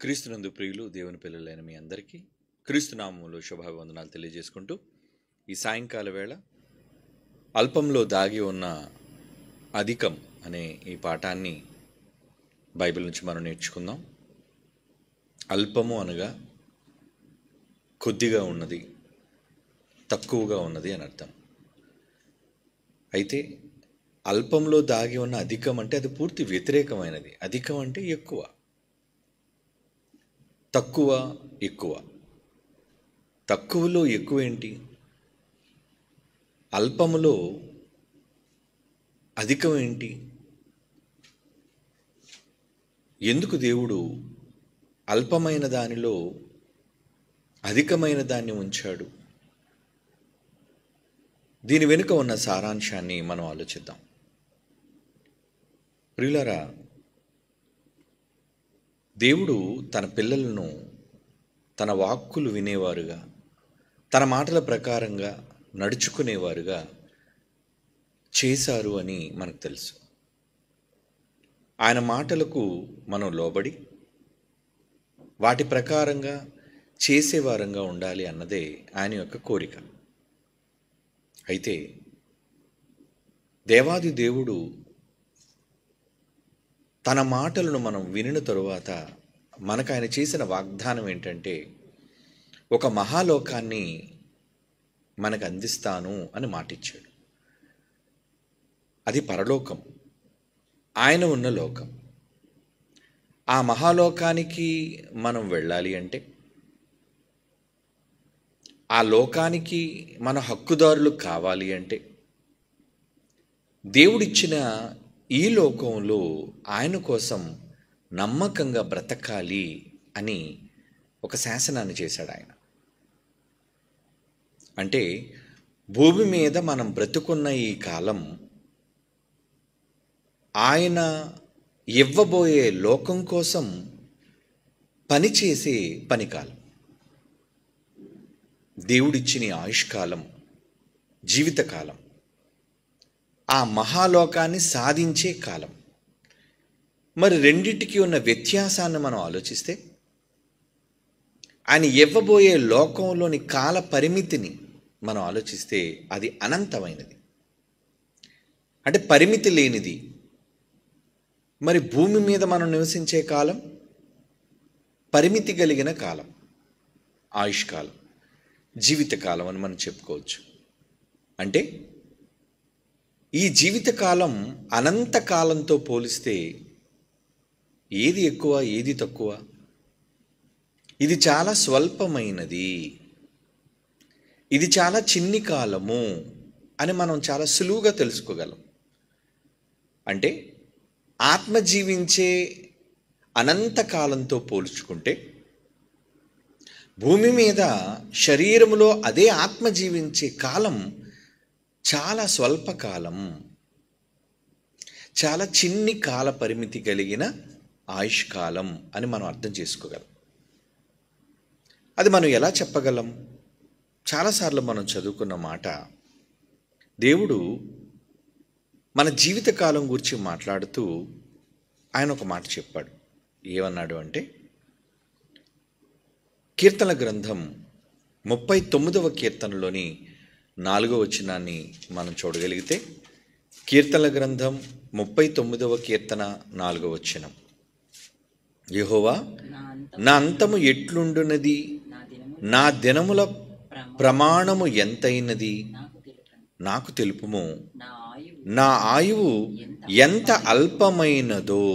క్రీస్తునందు ప్రియులు దేవుని పిల్లలైన మీ అందరికీ క్రీస్తునామములో శుభాభివందనాలు తెలియజేసుకుంటూ ఈ సాయంకాల వేళ అల్పంలో దాగి ఉన్న అధికం అనే ఈ పాఠాన్ని బైబిల్ నుంచి మనం నేర్చుకుందాం. అల్పము అనగా కొద్దిగా ఉన్నది, తక్కువగా ఉన్నది అని అర్థం. అయితే అల్పంలో దాగి ఉన్న అధికం అంటే అది పూర్తి వ్యతిరేకమైనది. అధికం అంటే ఎక్కువ, తక్కువ ఎక్కువ. తక్కువలో ఎక్కువ ఏంటి? అల్పములో అధికం ఏంటి? ఎందుకు దేవుడు అల్పమైన దానిలో అధికమైన దాన్ని ఉంచాడు? దీని వెనుక ఉన్న సారాంశాన్ని మనం ఆలోచిద్దాం. ప్రియులారా, దేవుడు తన పిల్లలను తన వాక్కులు వినేవారుగా, తన మాటల ప్రకారంగా నడుచుకునేవారుగా చేశారు అని మనకు తెలుసు. ఆయన మాటలకు మనం లోబడి వాటి ప్రకారంగా చేసేవారంగా ఉండాలి అన్నదే ఆయన యొక్క కోరిక. అయితే దేవాది దేవుడు తన మాటలను మనం వినిన తరువాత మనకు ఆయన చేసిన వాగ్దానం ఏంటంటే, ఒక మహాలోకాన్ని మనకు అందిస్తాను అని మాటిచ్చాడు. అది పరలోకం, ఆయన ఉన్న లోకం. ఆ మహాలోకానికి మనం వెళ్ళాలి అంటే, ఆ లోకానికి మన హక్కుదారులు కావాలి అంటే, దేవుడిచ్చిన ఈ లోకంలో ఆయన కోసం నమ్మకంగా బ్రతకాలి అని ఒక శాసనాన్ని చేశాడు ఆయన. అంటే భూమి మీద మనం బ్రతుకున్న ఈ కాలం ఆయన ఇవ్వబోయే లోకం కోసం పనిచేసే పనికాలం. దేవుడిచ్చిన ఆయుష్కాలం, జీవితకాలం, ఆ మహాలోకాన్ని సాధించే కాలం. మరి రెండిటికి ఉన్న వ్యత్యాసాన్ని మనం ఆలోచిస్తే, ఆయన ఇవ్వబోయే లోకంలోని కాల పరిమితిని మనం ఆలోచిస్తే అది అనంతమైనది, అంటే పరిమితి లేనిది. మరి భూమి మీద మనం నివసించే కాలం పరిమితి కలిగిన కాలం, ఆయుష్కాలం, జీవితకాలం అని మనం చెప్పుకోవచ్చు. అంటే ఈ జీవితకాలం అనంతకాలంతో పోలిస్తే ఏది ఎక్కువ, ఏది తక్కువ? ఇది చాలా స్వల్పమైనది, ఇది చాలా చిన్ని కాలము అని మనం చాలా సులువుగా తెలుసుకోగలం. అంటే ఆత్మ జీవించే అనంతకాలంతో పోల్చుకుంటే భూమి మీద శరీరములో అదే ఆత్మ జీవించే కాలం చాలా స్వల్పకాలం, చాలా చిన్ని కాల పరిమితి కలిగిన ఆయుష్కాలం అని మనం అర్థం చేసుకోగలం. అది మనం ఎలా చెప్పగలం? చాలాసార్లు మనం చదువుకున్న మాట, దేవుడు మన జీవితకాలం గురించి మాట్లాడుతూ ఆయన ఒక మాట చెప్పాడు. ఏమన్నాడు అంటే, కీర్తన గ్రంథం 39వ కీర్తనలోని 4వ వచనాన్ని మనం చూడగలిగితే, కీర్తనల గ్రంథం 39వ కీర్తన 4వ వచనం, యెహోవా నా అంతము ఎట్లుండునది, నా దినముల ప్రమాణము ఎంతైనది నాకు తెలుపుము, నా ఆయువు ఎంత అల్పమైనదో,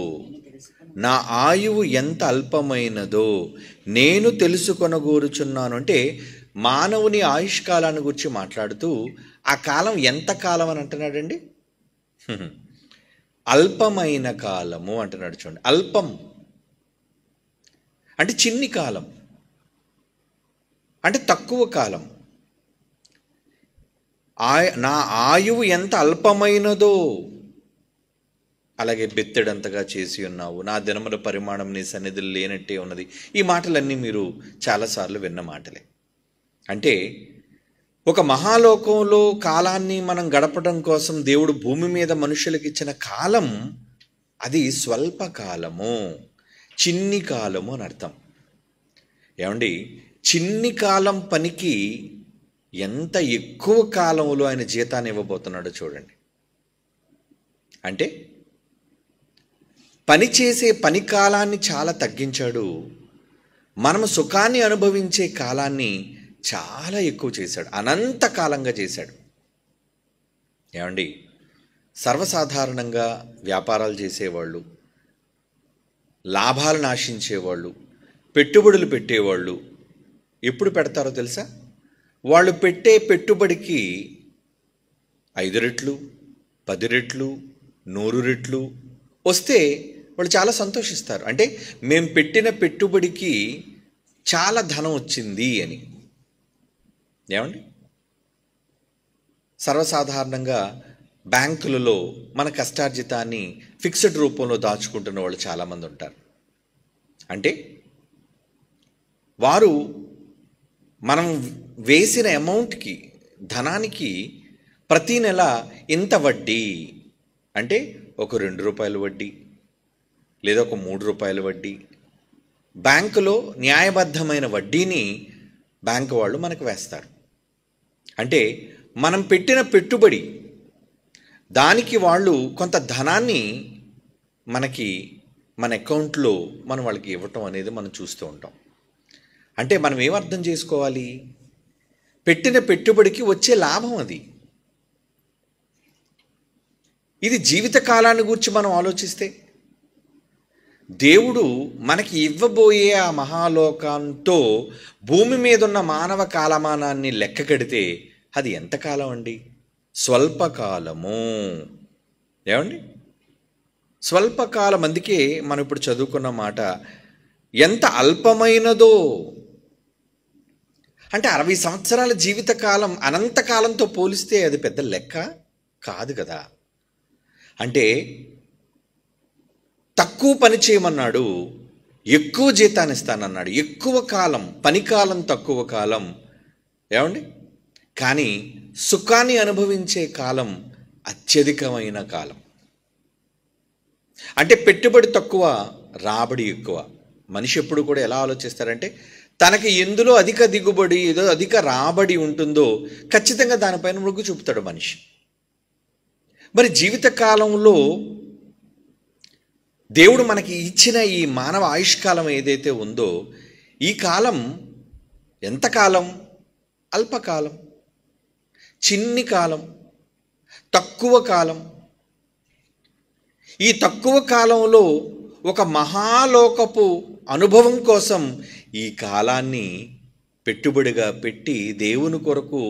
నా ఆయువు ఎంత అల్పమైనదో నేను తెలుసుకొనగోరుచున్నాను. అంటే మానవుని ఆయుష్కాలాన్ని గురించి మాట్లాడుతూ ఆ కాలం ఎంత కాలం అని అంటున్నాడండి? అల్పమైన కాలము అంటున్నాడు. చూడండి, అల్పం అంటే చిన్ని కాలం, అంటే తక్కువ కాలం. నా ఆయువు ఎంత అల్పమైనదో, అలాగే బెత్తెడంతగా చేసి ఉన్నావు, నా దినముల పరిమాణం నీ సన్నిధిలో లేనట్టే ఉన్నది. ఈ మాటలన్నీ మీరు చాలాసార్లు విన్న మాటలే. అంటే ఒక మహాలోకంలో కాలాన్ని మనం గడపడం కోసం దేవుడు భూమి మీద మనుషులకు ఇచ్చిన కాలం అది స్వల్పకాలము, చిన్ని కాలము అని అర్థం. ఏమండి, చిన్ని కాలం పనికి ఎంత ఎక్కువ కాలంలో ఆయన జీతాన్ని ఇవ్వబోతున్నాడో చూడండి. అంటే పని చేసే పని కాలాన్ని చాలా తగ్గించాడు, మనము సుఖాన్ని అనుభవించే కాలాన్ని చాలా ఎక్కువ చేశాడు, అనంతకాలంగా చేశాడు. ఏమండి, సర్వసాధారణంగా వ్యాపారాలు చేసేవాళ్ళు, లాభాలను ఆశించేవాళ్ళు, పెట్టుబడులు పెట్టేవాళ్ళు ఎప్పుడు పెడతారో తెలుసా? వాళ్ళు పెట్టే పెట్టుబడికి 5 రెట్లు, 10 రెట్లు, 100 రెట్లు వస్తే వాళ్ళు చాలా సంతోషిస్తారు. అంటే మేము పెట్టిన పెట్టుబడికి చాలా ధనం వచ్చింది అని. ఏమండి, సర్వసాధారణంగా బ్యాంకులలో మన కష్టార్జితాన్ని ఫిక్స్డ్ రూపంలో దాచుకుంటున్న వాళ్ళు చాలామంది ఉంటారు. అంటే వారు మనం వేసిన అమౌంట్కి, ధనానికి ప్రతీ నెల ఇంత వడ్డీ, అంటే ఒక 2 రూపాయల వడ్డీ లేదా ఒక 3 రూపాయల వడ్డీ, బ్యాంకులో న్యాయబద్ధమైన వడ్డీని బ్యాంకు వాళ్ళు మనకు వేస్తారు. అంటే మనం పెట్టిన పెట్టుబడి దానికి వాళ్ళు కొంత ధనాన్ని మనకి మన అకౌంట్లో మనం వాళ్ళకి ఇవ్వటం అనేది మనం చూస్తూ ఉంటాం. అంటే మనం ఏం అర్థం చేసుకోవాలి? పెట్టిన పెట్టుబడికి వచ్చే లాభం అది. ఇది జీవితకాలాన్ని గురించి మనం ఆలోచిస్తే దేవుడు మనకి ఇవ్వబోయే ఆ మహాలోకంతో భూమి మీద ఉన్న మానవ కాలమానాన్ని లెక్క కడితే అది ఎంతకాలం అండి? స్వల్పకాలము. ఏమండి, స్వల్పకాలం. అందుకే మనం ఇప్పుడు చదువుకున్న మాట ఎంత అల్పమైనదో. అంటే 60 సంవత్సరాల జీవితకాలం అనంతకాలంతో పోలిస్తే అది పెద్ద లెక్క కాదు కదా. అంటే తక్కువ పని చేయమన్నాడు, ఎక్కువ జీతాన్ని ఇస్తానన్నాడు. ఎక్కువ కాలం, పనికాలం తక్కువ కాలం. ఏమండి, కానీ సుఖాన్ని అనుభవించే కాలం అత్యధికమైన కాలం. అంటే పెట్టుబడి తక్కువ, రాబడి ఎక్కువ. మనిషి ఎప్పుడు కూడా ఎలా ఆలోచిస్తారంటే తనకి ఎందులో అధిక దిగుబడి, ఏదో అధిక రాబడి ఉంటుందో ఖచ్చితంగా దానిపైన మొగ్గు చూపుతాడు మనిషి. మరి జీవితకాలంలో దేవుడు మనకి ఇచ్చిన ఈ మానవ ఆయుష్కాలం ఏదైతే ఉందో, ఈ కాలం ఎంతకాలం? అల్పకాలం, చిన్ని కాలం, తక్కువ కాలం. ఈ తక్కువ కాలంలో ఒక మహాలోకపు అనుభవం కోసం ఈ కాలాన్ని పెట్టుబడిగా పెట్టి దేవుని కొరకు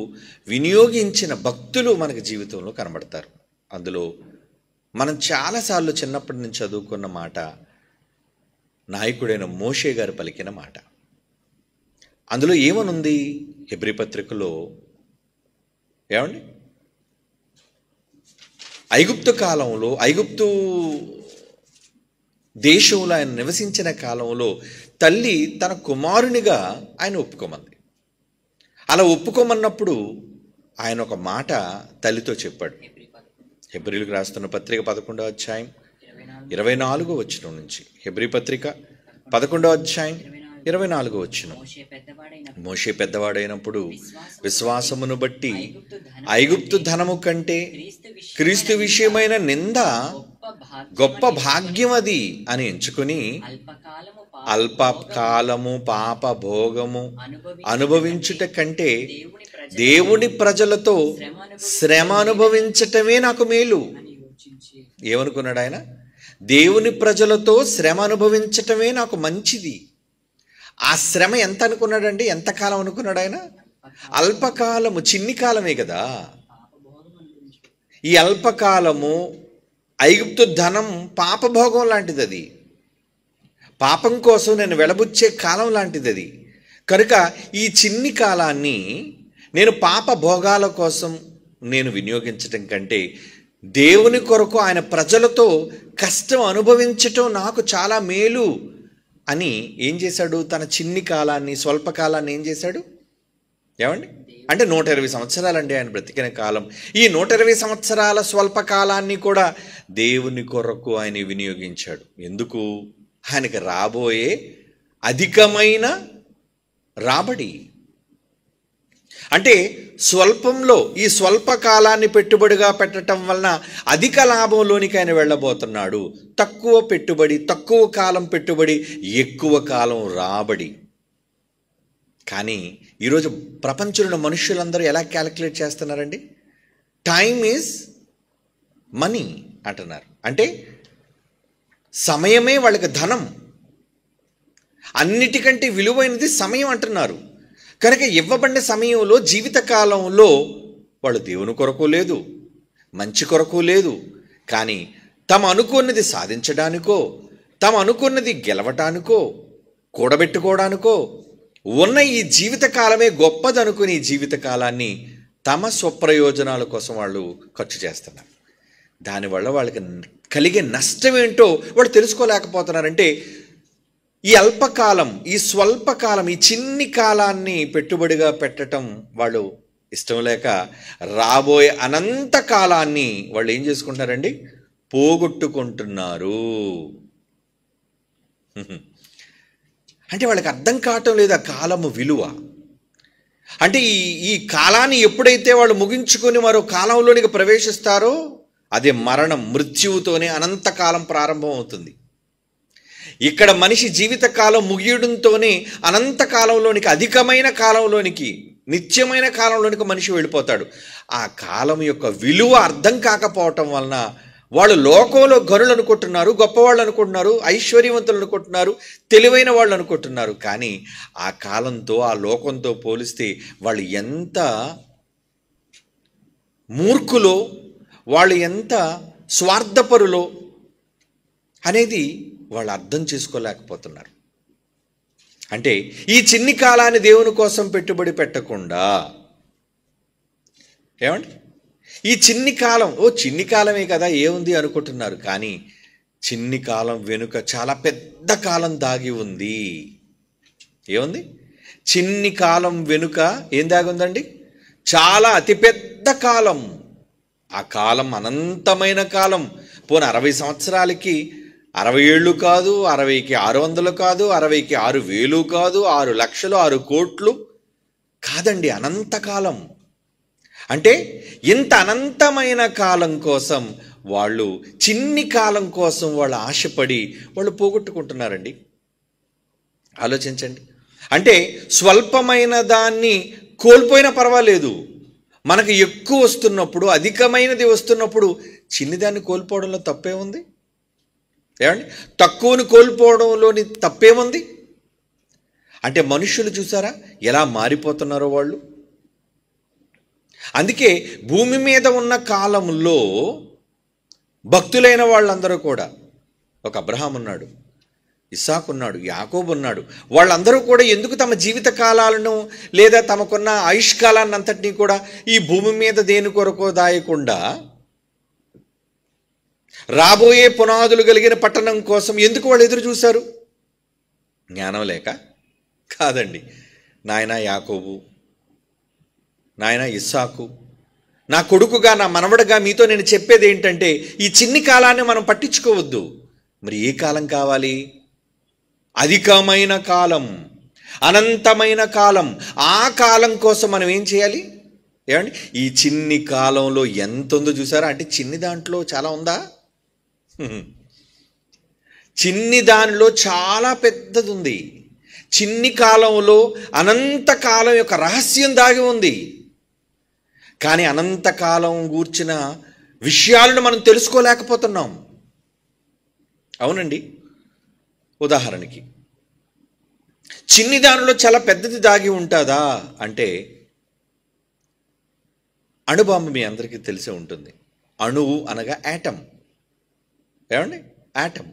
వినియోగించిన భక్తులు మనకి జీవితంలో కనబడతారు. అందులో మనం చాలాసార్లు చిన్నప్పటి నుంచి చదువుకున్న మాట, నాయకుడైన మోషే గారు పలికిన మాట. అందులో ఏమనుంది? హెబ్రీ పత్రికలో ఏమండి, ఐగుప్తు కాలంలో, ఐగుప్తు దేశంలో ఆయన నివసించిన కాలంలో తల్లి తన కుమారునిగా ఆయన ఒప్పుకోమంది. అలా ఒప్పుకోమన్నప్పుడు ఆయన ఒక మాట తల్లితో చెప్పాడు. హెబ్రీలకు రాస్తున్న పత్రిక 11వ అధ్యాయం 24వ వచనం నుంచి. హెబ్రీ పత్రిక 11వ అధ్యాయం 24వ వచనం. మోషే పెద్దవాడైనప్పుడు విశ్వాసమును బట్టి ఐగుప్తు ధనము కంటే క్రీస్తు విషయమైన నింద గొప్ప భాగ్యం అది అని ఎంచుకుని అల్పకాలము పాప భోగము అనుభవించుట కంటే దేవుని ప్రజలతో శ్రమ అనుభవించటమే నాకు మేలు. ఏమనుకున్నాడు ఆయన? దేవుని ప్రజలతో శ్రమ అనుభవించటమే నాకు మంచిది. ఆ శ్రమ ఎంత అనుకున్నాడండి? ఎంతకాలం అనుకున్నాడు ఆయన? అల్పకాలము, చిన్ని కాలమే కదా. ఈ అల్పకాలము ఐగుప్తు ధనం పాపభోగం లాంటిది. అది పాపం కోసం నేను వెలబుచ్చే కాలం లాంటిది. అది కనుక ఈ చిన్ని కాలాన్ని నేను పాప భోగాల కోసం నేను వినియోగించటం కంటే దేవుని కొరకు ఆయన ప్రజలతో కష్టం అనుభవించటం నాకు చాలా మేలు అని ఏం చేశాడు? తన చిన్ని కాలాన్ని, స్వల్పకాలాన్ని ఏం చేశాడు? ఏమండి, అంటే 120 సంవత్సరాలండి ఆయన బ్రతికిన కాలం. ఈ 120 సంవత్సరాల స్వల్పకాలాన్ని కూడా దేవుని కొరకు ఆయన వినియోగించాడు. ఎందుకు? ఆయనకి రాబోయే అధికమైన రాబడి. అంటే స్వల్పంలో ఈ స్వల్ప కాలాన్ని పెట్టుబడిగా పెట్టడం వలన అధిక లాభంలోనికి ఆయన వెళ్ళబోతున్నాడు. తక్కువ పెట్టుబడి, తక్కువ కాలం పెట్టుబడి, ఎక్కువ కాలం రాబడి. కానీ ఈరోజు ప్రపంచంలో మనుషులందరూ ఎలా క్యాలిక్యులేట్ చేస్తున్నారండి? టైమ్ ఈజ్ మనీ అంటున్నారు. అంటే సమయమే వాళ్ళకి ధనం, అన్నిటికంటే విలువైనది సమయం అంటున్నారు. కనుక ఇవ్వబడిన సమయంలో, జీవితకాలంలో వాళ్ళు దేవుని కొరకు లేదు, మంచి కొరకు లేదు, కానీ తమ అనుకున్నది సాధించడానికో, తమ అనుకున్నది గెలవటానికో, కూడబెట్టుకోవడానికో ఉన్న ఈ జీవితకాలమే గొప్పదనుకుని ఈ జీవితకాలాన్ని తమ స్వప్రయోజనాల కోసం వాళ్ళు ఖర్చు చేస్తున్నారు. దానివల్ల వాళ్ళకి కలిగే నష్టం ఏంటో వాళ్ళు తెలుసుకోలేకపోతున్నారంటే ఈ అల్పకాలం, ఈ స్వల్పకాలం, ఈ చిన్ని కాలాన్ని పెట్టుబడిగా పెట్టడం వాళ్ళు ఇష్టం లేక రాబోయే అనంత కాలాన్ని వాళ్ళు ఏం చేసుకుంటున్నారండి? పోగొట్టుకుంటున్నారు. అంటే వాళ్ళకి అర్థం కావటం లేదు ఆ కాలము విలువ. అంటే ఈ కాలాన్ని ఎప్పుడైతే వాళ్ళు ముగించుకొని మరో కాలంలోనికి ప్రవేశిస్తారో అదే మరణం, మృత్యువుతోనే అనంతకాలం ప్రారంభం అవుతుంది. ఇక్కడ మనిషి జీవితకాలం ముగియడంతోనే అనంతకాలంలోనికి, అధికమైన కాలంలోనికి, నిత్యమైన కాలంలోనికి మనిషి వెళ్ళిపోతాడు. ఆ కాలం యొక్క విలువ అర్థం కాకపోవటం వలన వాళ్ళు లోకంలో గనులు అనుకుంటున్నారు, గొప్పవాళ్ళు అనుకుంటున్నారు, ఐశ్వర్యవంతులు అనుకుంటున్నారు, తెలివైన వాళ్ళు అనుకుంటున్నారు. కానీ ఆ కాలంతో, ఆ లోకంతో పోలిస్తే వాళ్ళు ఎంత మూర్ఖులో, వాళ్ళు ఎంత స్వార్థపరులో అనేది వాళ్ళు అర్థం చేసుకోలేకపోతున్నారు. అంటే ఈ చిన్ని కాలాన్ని దేవుని కోసం పెట్టుబడి పెట్టకుండా, ఏమండి, ఈ చిన్ని కాలం చిన్ని కాలమే కదా ఏముంది అనుకుంటున్నారు. కానీ చిన్ని కాలం వెనుక చాలా పెద్ద కాలం దాగి ఉంది. ఏముంది? చిన్ని కాలం వెనుక ఏం దాగి ఉందండి? చాలా అతిపెద్ద కాలం. ఆ కాలం అనంతమైన కాలం. పోనీ 60 సంవత్సరాలకి 60 ఏళ్ళు కాదు, 60కి 600 కాదు, 60కి 6,000 కాదు, 6 లక్షలు, 6 కోట్లు కాదండి, అనంతకాలం. అంటే ఇంత అనంతమైన కాలం కోసం వాళ్ళు, చిన్ని కాలం కోసం వాళ్ళు ఆశపడి వాళ్ళు పోగొట్టుకుంటున్నారండి. ఆలోచించండి. అంటే స్వల్పమైన దాన్ని కోల్పోయినా పర్వాలేదు, మనకు ఎక్కువ వస్తున్నప్పుడు, అధికమైనది వస్తున్నప్పుడు చిన్నదాన్ని కోల్పోవడంలో తప్పేముంది? ఏమండి, తక్కువని కోల్పోవడంలోని తప్పేముంది? అంటే మనుషులు చూసారా ఎలా మారిపోతున్నారో వాళ్ళు. అందుకే భూమి మీద ఉన్న కాలంలో భక్తులైన వాళ్ళందరూ కూడా, ఒక అబ్రహాం ఉన్నాడు, ఇస్సాకు ఉన్నాడు, యాకోబు ఉన్నాడు, వాళ్ళందరూ కూడా ఎందుకు తమ జీవిత కాలాలను లేదా తమకున్న ఆయుష్కాలాన్ని అంతటినీ కూడా ఈ భూమి మీద దేని కొరకో దాయకుండా రాబోయే పునాదులు కలిగిన పట్టణం కోసం ఎందుకు వాళ్ళు ఎదురు చూశారు? జ్ఞానం లేక కాదండి. నాయన యాకోబు, నాయన ఇస్సాకు, నా కొడుకుగా, నా మనవడుగా మీతో నేను చెప్పేది ఏంటంటే ఈ చిన్ని కాలాన్ని మనం పట్టించుకోవద్దు. మరి ఏ కాలం కావాలి? అధికమైన కాలం, అనంతమైన కాలం. ఆ కాలం కోసం మనం ఏం చేయాలి? ఏమండి, ఈ చిన్ని కాలంలో ఎంత ఉందో చూసారా? అంటే చిన్ని దాంట్లో చాలా ఉందా? చిన్ని దానిలో చాలా పెద్దది ఉంది. చిన్ని కాలంలో అనంతకాలం యొక్క రహస్యం దాగి ఉంది. కానీ అనంతకాలం గూర్చిన విషయాలను మనం తెలుసుకోలేకపోతున్నాం. అవునండి. ఉదాహరణకి చిన్ని దానిలో చాలా పెద్దది దాగి ఉంటుందా అంటే, అణుబాంబు మీ అందరికీ తెలిసే ఉంటుంది. అణువు అనగా యాటమ్. ఏమండి, యాటమ్.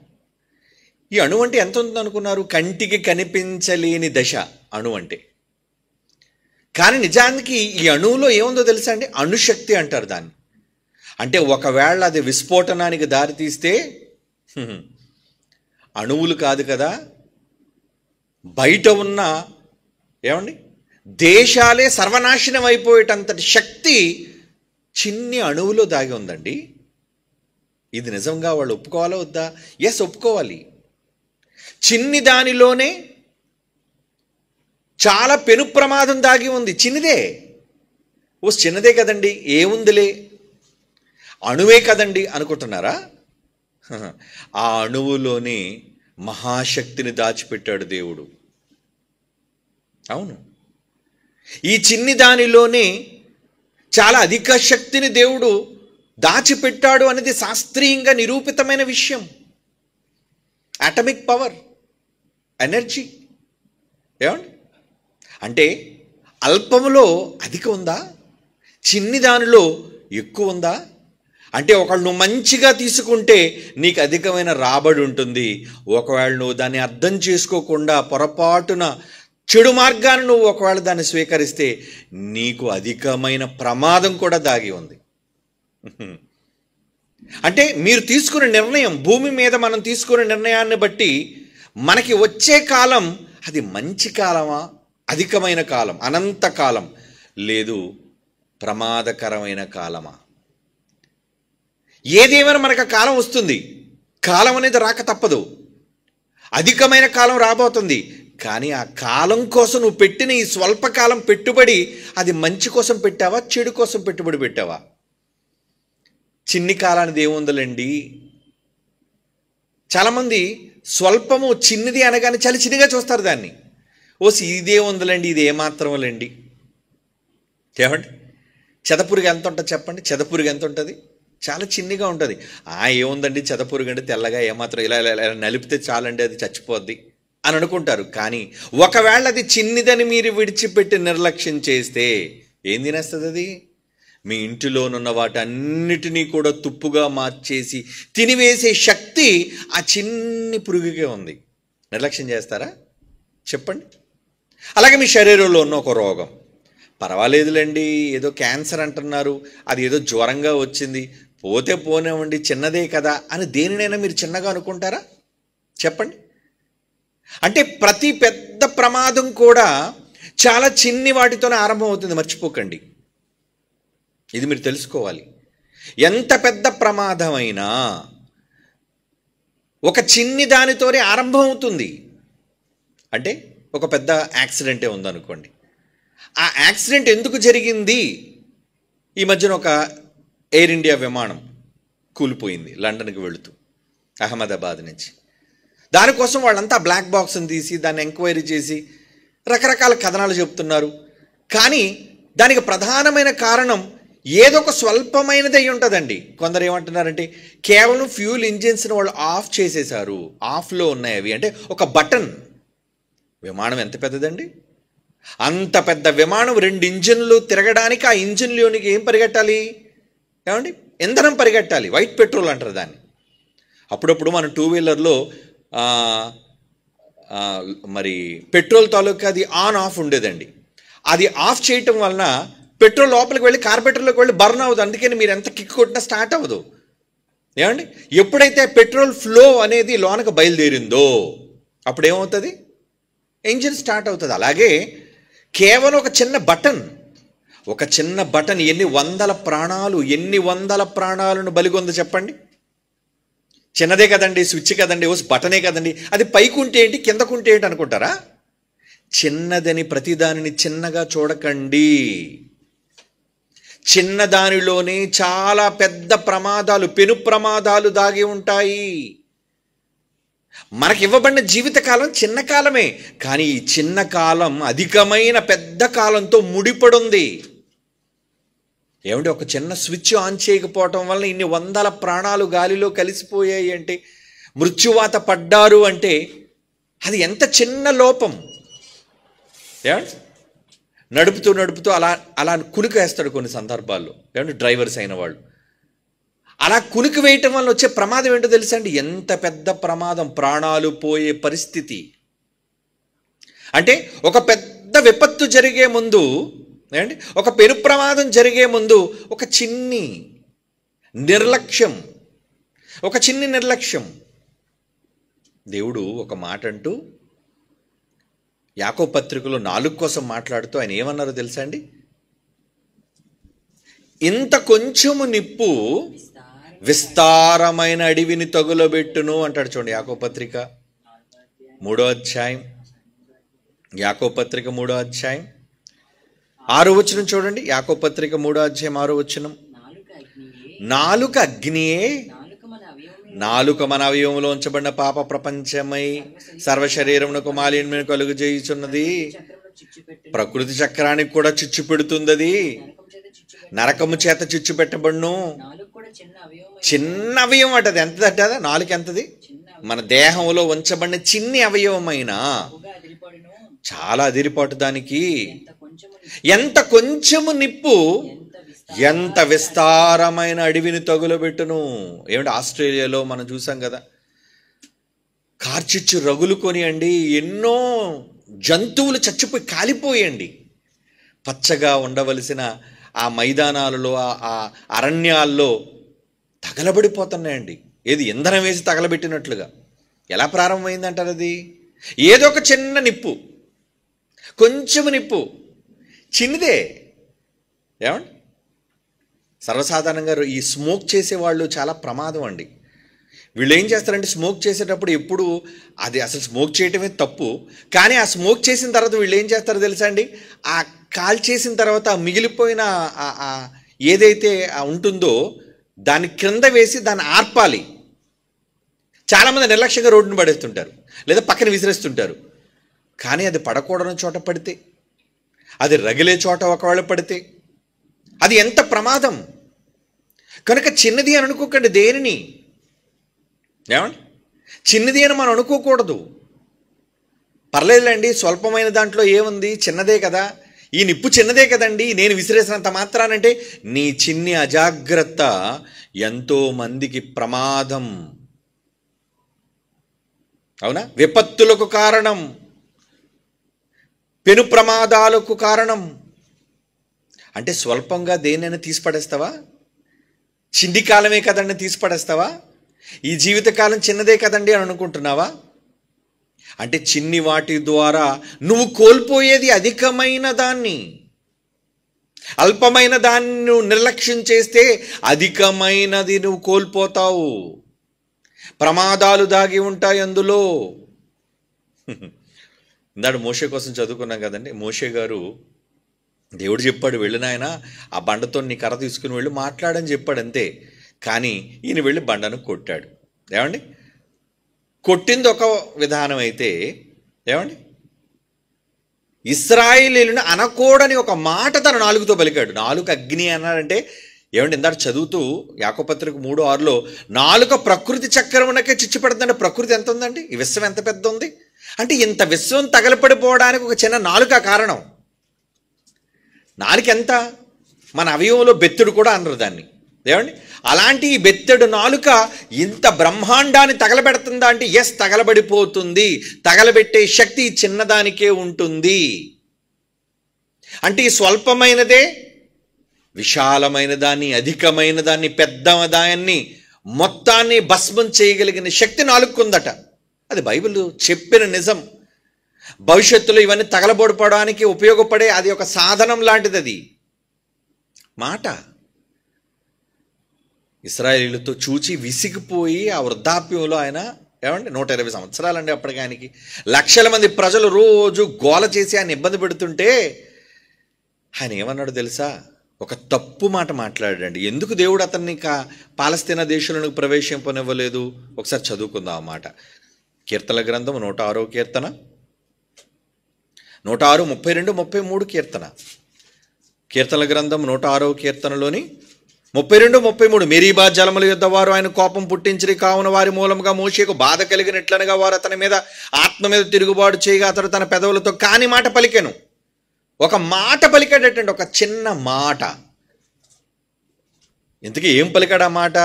ఈ అణువు అంటే ఎంత ఉంటుంది అనుకున్నారు? కంటికి కనిపించలేని దశ అణువు అంటే. కానీ నిజానికి ఈ అణువులో ఏముందో తెలుసా అండి? అణుశక్తి అంటారు దాన్ని. అంటే ఒకవేళ అది విస్ఫోటనానికి దారితీస్తే అణువులు కాదు కదా, బయట ఉన్న ఏమండి దేశాలే సర్వనాశనం అయిపోయేటంతటి శక్తి చిన్ని అణువులో దాగి ఉందండి. ఇది నిజంగా వాళ్ళు ఒప్పుకోవాలా వద్దా? ఎస్, ఒప్పుకోవాలి. చిన్ని దానిలోనే చాలా పెను ప్రమాదం దాగి ఉంది. చిన్నదే, చిన్నదే కదండి, ఏముందిలే, అణువే కదండి అనుకుంటున్నారా? ఆ అణువులోనే మహాశక్తిని దాచిపెట్టాడు దేవుడు. అవును, ఈ చిన్ని దానిలోనే చాలా అధిక శక్తిని దేవుడు దాచిపెట్టాడు అనేది శాస్త్రీయంగా నిరూపితమైన విషయం. Atomic power, energy. ఏమండి అంటే అల్పములో అధిక ఉందా, చిన్ని దానిలో ఎక్కువ ఉందా? అంటే ఒకళ్ళు నువ్వు మంచిగా తీసుకుంటే నీకు అధికమైన రాబడి ఉంటుంది. ఒకవేళ నువ్వు దాన్ని అర్థం చేసుకోకుండా పొరపాటున చెడు మార్గాన్ని నువ్వు ఒకవేళ దాన్ని స్వీకరిస్తే నీకు అధికమైన ప్రమాదం కూడా దాగి ఉంది. అంటే మీరు తీసుకునే నిర్ణయం, భూమి మీద మనం తీసుకునే నిర్ణయాన్ని బట్టి మనకి వచ్చే కాలం అది మంచి కాలమా, అధికమైన కాలం, అనంత కాలం, లేదు ప్రమాదకరమైన కాలమా? ఏదేమైనా మనకు ఆ కాలం వస్తుంది. కాలం అనేది రాక తప్పదు. అధికమైన కాలం రాబోతుంది. కానీ ఆ కాలం కోసం నువ్వు పెట్టిన ఈ స్వల్పకాలం పెట్టుబడి అది మంచి కోసం పెట్టావా, చెడు కోసం పెట్టుబడి పెట్టావా? చిన్ని కాలానికి ఏముందలండి. చాలామంది స్వల్పము చిన్నది అనగానే చాలా చిన్నగా చూస్తారు దాన్ని. ఇదే ఉందిలేండి, ఇది ఏమాత్రమేలేండి. ఏమండి, చెదపురుగు ఎంత ఉంటుంది చెప్పండి? చెదపురుగు ఎంత ఉంటుంది? చాలా చిన్నగా ఉంటుంది. ఏముందండి చెదపురుగు అంటే తెల్లగా ఏమాత్రం ఇలా ఇలా నలిపితే చాలండి, అది చచ్చిపోద్ది అని అనుకుంటారు. కానీ ఒకవేళ అది చిన్నదని మీరు విడిచిపెట్టి నిర్లక్ష్యం చేస్తే ఏం తినేస్తుంది అది? మీ ఇంటిలోనున్న వాటన్నిటినీ కూడా తుప్పుగా మార్చేసి తినివేసే శక్తి ఆ చిన్ని పురుగుకే ఉంది. నిర్లక్ష్యం చేస్తారా చెప్పండి? అలాగే మీ శరీరంలో ఉన్న ఒక రోగం, పర్వాలేదులేండి, ఏదో క్యాన్సర్ అంటున్నారు, అది ఏదో జ్వరంగా వచ్చింది, పోతే పోనేవ్వండి, చిన్నదే కదా అని దేనినైనా మీరు చిన్నగా అనుకుంటారా చెప్పండి? అంటే ప్రతి పెద్ద ప్రమాదం కూడా చాలా చిన్ని వాటితోనే ఆరంభం అవుతుంది, మర్చిపోకండి. ఇది మీరు తెలుసుకోవాలి. ఎంత పెద్ద ప్రమాదమైనా ఒక చిన్ని దానితోనే ఆరంభం అవుతుంది. అంటే ఒక పెద్ద యాక్సిడెంటే ఉందనుకోండి, ఆ యాక్సిడెంట్ ఎందుకు జరిగింది? ఈ మధ్యన ఒక ఎయిర్ ఇండియా విమానం కూలిపోయింది లండన్కి వెళుతూ, అహ్మదాబాద్ నుంచి. దానికోసం వాళ్ళంతా బ్లాక్ బాక్స్ని తీసి దాన్ని ఎంక్వైరీ చేసి రకరకాల కథనాలు చెప్తున్నారు. కానీ దానికి ప్రధానమైన కారణం ఏదో ఒక స్వల్పమైనది అయి ఉంటుందండి. కొందరు ఏమంటున్నారంటే కేవలం ఫ్యూల్ ఇంజిన్స్ని వాళ్ళు ఆఫ్ చేసేశారు, ఆఫ్లో ఉన్నాయి అవి. అంటే ఒక బటన్. విమానం ఎంత పెద్దదండి? అంత పెద్ద విమానం 2 ఇంజిన్లు తిరగడానికి ఆ ఇంజిన్లోనికి ఏం పరిగెట్టాలి ఏమండి? ఇంధనం పరిగెట్టాలి, వైట్ పెట్రోల్ అంటారు దాన్ని. అప్పుడప్పుడు మన 2 వీలర్లో మరి పెట్రోల్ తాలూకా అది ఆన్ ఆఫ్ ఉండేదండి. అది ఆఫ్ చేయటం వలన పెట్రోల్ లోపలికి వెళ్ళి కార్బెటర్లోకి వెళ్ళి బర్న్ అవ్వదు. అందుకని మీరు ఎంత కిక్ కొట్టినా స్టార్ట్ అవ్వదు. ఏమండి, ఎప్పుడైతే పెట్రోల్ ఫ్లో అనేది లోనకు బయలుదేరిందో అప్పుడు ఏమవుతుంది? ఇంజిన్ స్టార్ట్ అవుతుంది. అలాగే కేవలం ఒక చిన్న బటన్ ఎన్ని వందల ప్రాణాలను బలిగొందో చెప్పండి. చిన్నదే కదండి, స్విచ్ కదండి, బటనే కదండి, అది పైకుంటే ఏంటి కిందకుంటే ఏంటి అనుకుంటారా? చిన్నదని ప్రతిదానిని చిన్నగా చూడకండి. చిన్నదానిలోనే చాలా పెద్ద ప్రమాదాలు, పెను ప్రమాదాలు దాగి ఉంటాయి. మనకి ఇవ్వబడిన జీవితకాలం చిన్న కాలమే, కానీ ఈ చిన్న కాలం అధికమైన పెద్ద కాలంతో ముడిపడుంది. ఏమంటే ఒక చిన్న స్విచ్ ఆన్ చేయకపోవటం వల్ల ఇన్ని వందల ప్రాణాలు గాలిలో కలిసిపోయాయి అంటే, మృత్యువాత పడ్డారు అంటే అది ఎంత చిన్న లోపం. ఏమంటే నడుపుతూ అలా కునుకు వేస్తాడు కొన్ని సందర్భాల్లో. ఏమంటే డ్రైవర్స్ అయిన వాళ్ళు అలా కునుకు వేయటం వల్ల వచ్చే ప్రమాదం ఏంటో తెలుసా అండి? ఎంత పెద్ద ప్రమాదం, ప్రాణాలు పోయే పరిస్థితి. అంటే ఒక పెద్ద విపత్తు జరిగే ముందు, ఏమండి ఒక పెను ప్రమాదం జరిగే ముందు ఒక చిన్ని నిర్లక్ష్యం. దేవుడు ఒక మాట అంటూ యాకోబు పత్రికలో 4 కోసం మాట్లాడుతూ ఆయన ఏమన్నారో తెలుసా అండి? ఇంత కొంచెము నిప్పు విస్తారమైన అడవిని తగులబెట్టును అంటాడు. చూడండి యాకోబు పత్రిక 3వ అధ్యాయం, యాకోబు పత్రిక 3వ అధ్యాయం 6వ వచనం చూడండి. యాకోబు పత్రిక 3వ అధ్యాయం 6వ వచనం. నాలుక అగ్నియే, నాలుక మన అవయవంలో ఉంచబడిన పాప ప్రపంచమై సర్వ శరీరమునకు మాలిన్యమును కలుగు చేయుచున్నది. ప్రకృతి చక్రానికి కూడా చిచ్చు పెడుతుంది. నరకము చేత చిచ్చు పెట్టబడును. చిన్న అవయవం అటది. ఎంతది అట్టదా? నాలుక ఎంతది? మన దేహంలో ఉంచబడిన చిన్ని అవయవమైనా చాలా అదిరిపాటు దానికి. ఎంత కొంచెము నిప్పు ఎంత విస్తారమైన అడవిని తగులబెట్టును. ఏమిటి, ఆస్ట్రేలియాలో మనం చూసాం కదా, కార్చిచ్చు రగులు కొనియండి, ఎన్నో జంతువులు చచ్చిపోయి కాలిపోయండి. పచ్చగా ఉండవలసిన ఆ మైదానాలలో, ఆ అరణ్యాల్లో తగలబడిపోతున్నాయండి. ఏది, ఇంధనం వేసి తగలబెట్టినట్లుగా. ఎలా ప్రారంభమైందంటారు? అది ఏదో ఒక చిన్న నిప్పు, కొంచెము నిప్పు, చిన్నదే. ఏమండి, సర్వసాధారణంగా ఈ స్మోక్ చేసేవాళ్ళు చాలా ప్రమాదం అండి. వీళ్ళు ఏం చేస్తారంటే, స్మోక్ చేసేటప్పుడు ఎప్పుడు అది అసలు స్మోక్ చేయటమే తప్పు, కానీ ఆ స్మోక్ చేసిన తర్వాత వీళ్ళు ఏం చేస్తారో తెలుసా అండి, ఆ కాల్ చేసిన తర్వాత మిగిలిపోయిన ఏదైతే ఉంటుందో దాన్ని క్రింద వేసి దాన్ని ఆర్పాలి. చాలామంది నిర్లక్ష్యంగా రోడ్డును పడేస్తుంటారు, లేదా పక్కన విసిరేస్తుంటారు. కానీ అది పడకూడని చోట పడితే, అది రగిలే చోట ఒకవేళ పడితే అది ఎంత ప్రమాదం. కనుక చిన్నది అని అనుకోకండి దేనిని. ఏమండి, చిన్నది అని మనం అనుకోకూడదు. పర్లేదులేండి, స్వల్పమైన దాంట్లో ఏముంది, చిన్నదే కదా, ఈ నిప్పు చిన్నదే కదండి, నేను విసిరేసినంత మాత్రానంటే నీ చిన్ని అజాగ్రత్త ఎంతో మందికి ప్రమాదం. అవునా? విపత్తులకు కారణం, పెను ప్రమాదాలకు కారణం. అంటే స్వల్పంగా దేనైనా తీసిపడేస్తావా? చిన్ని కాలమే కదండి తీసిపడేస్తావా? ఈ జీవితకాలం చిన్నదే కదండి అని అనుకుంటున్నావా? అంటే చిన్ని వాటి ద్వారా నువ్వు కోల్పోయేది అధికమైన దాన్ని. అల్పమైన దాన్ని నువ్వు నిర్లక్ష్యం చేస్తే అధికమైనది నువ్వు కోల్పోతావు. ప్రమాదాలు దాగి ఉంటాయి అందులో. ఇందాడు మోషే కోసం చదువుకున్నాం కదండి. మోషే గారు, దేవుడు చెప్పాడు, వెళ్ళి నాయన ఆ బండతో నీ కర్ర తీసుకుని వెళ్ళి మాట్లాడని చెప్పాడు, అంతే. కానీ ఈయన వెళ్ళి బండను కొట్టాడు. ఏమండి, కొట్టింది ఒక విధానం అయితే, ఏమండి, ఇశ్రాయేలీయులను అనకూడని ఒక మాట తన నాలుగుతో పలికాడు. నాలుక అగ్ని అన్నాడంటే ఏమండి, ఇందాక చదువుతూ యాకోబు పత్రిక 3:6లో నాలుక ప్రకృతి చక్రమునకే చిచ్చు పెడుతుందంటే ప్రకృతి ఎంత ఉందండి, ఈ విశ్వం ఎంత పెద్ద ఉంది అంటే, ఇంత విశ్వం తగలపడిపోవడానికి ఒక చిన్న నాలుక కారణం. నాలుక ఎంత, మన అవయవంలో బెత్తుడు కూడా అనరు దాన్ని. ఏమండి, అలాంటి ఈ బెత్తెడు నాలుక ఇంత బ్రహ్మాండాన్ని తగలబెడుతుందా అంటే, ఎస్, తగలబడిపోతుంది. తగలబెట్టే శక్తి చిన్నదానికే ఉంటుంది. అంటే ఈ స్వల్పమైనదే విశాలమైన దాన్ని, అధికమైన దాన్ని, పెద్ద దాన్ని మొత్తాన్ని భస్మం చేయగలిగిన శక్తి నాలుగుకుందట. అది బైబిల్ చెప్పిన నిజం. భవిష్యత్తులో ఇవన్నీ తగలబడిపోవడానికి ఉపయోగపడే అది ఒక సాధనం లాంటిది. అది మాట ఇశ్రాయేలుతో చూచి విసిగిపోయి ఆ వృద్ధాప్యంలో ఆయన, ఏమండి, 120 సంవత్సరాలండి అప్పటికి ఆయనకి. లక్షల మంది ప్రజలు రోజు గోల చేసి ఆయన ఇబ్బంది పెడుతుంటే ఆయన ఏమన్నాడు తెలుసా? ఒక తప్పు మాట మాట్లాడాడండి. ఎందుకు దేవుడు అతన్ని పాలస్తీనా దేశంలోకి ప్రవేశింపనివ్వలేదు? ఒకసారి చదువుకుందాం ఆ మాట. కీర్తనల గ్రంథం 106వ కీర్తన, 106, 32, 33 కీర్తన. కీర్తనల గ్రంథం 106వ కీర్తనలోని 32, 33. మెరీబా జలముల యొద్ద వారు ఆయన కోపం పుట్టించిరి, కావున వారి మూలముగా మోషేకు బాధ కలిగినట్లనగా వారు అతని మీద ఆత్మ మీద తిరుగుబాటు చేయగా అతడు తన పెదవులతో కాని మాట పలికెను. ఒక మాట పలికాడటండి, ఒక చిన్న మాట. ఇంతకీ ఏం పలికాడు ఆ మాట?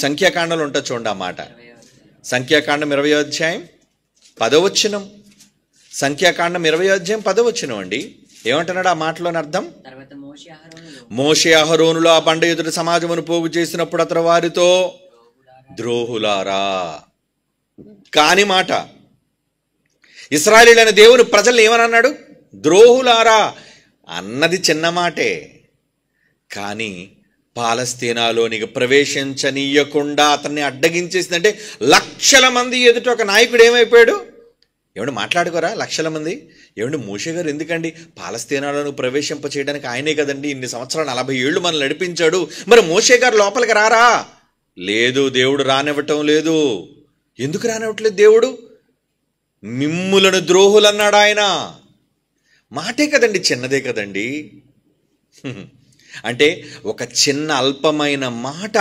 సంఖ్యాకాండంలో ఉంటుంది చూడండి ఆ మాట. సంఖ్యాకాండం 20వ అధ్యాయం 10వ వచనం. సంఖ్యాకాండం 20వ అధ్యాయం 10వ వచనం అండి. ఏమంటున్నాడు ఆ మాటలోని అర్థం? మోషే అహరోనులు ఆ బండ ఎదుట సమాజమును పోగు చేసినప్పుడు అతడు వారితో, ద్రోహులారా, కాని మాట. ఇశ్రాయేలీయులైన దేవుని ప్రజల్ని ఏమని ద్రోహులారా అన్నది చిన్న మాటే. కానీ పాలస్తీనాలోనికి ప్రవేశించనీయకుండా అతన్ని అడ్డగించేసిందంటే లక్షల మంది ఎదుట ఒక నాయకుడు ఏమైపోయాడు? ఏమంటే మాట్లాడుకోరా లక్షల మంది? ఏమంటే మోషే గారు ఎందుకండి పాలస్తీనాలను ప్రవేశింప చేయడానికి ఆయనే కదండి ఇన్ని సంవత్సరాలు 40 ఏళ్ళు మనల్ని నడిపించాడు, మరి మోషే గారు లోపలికి రారా? లేదు, దేవుడు రానివ్వటం లేదు. ఎందుకు రానివ్వట్లేదు దేవుడు? మిమ్ములను ద్రోహులన్నాడు ఆయన. మాటే కదండి, చిన్నదే కదండి. అంటే ఒక చిన్న అల్పమైన మాట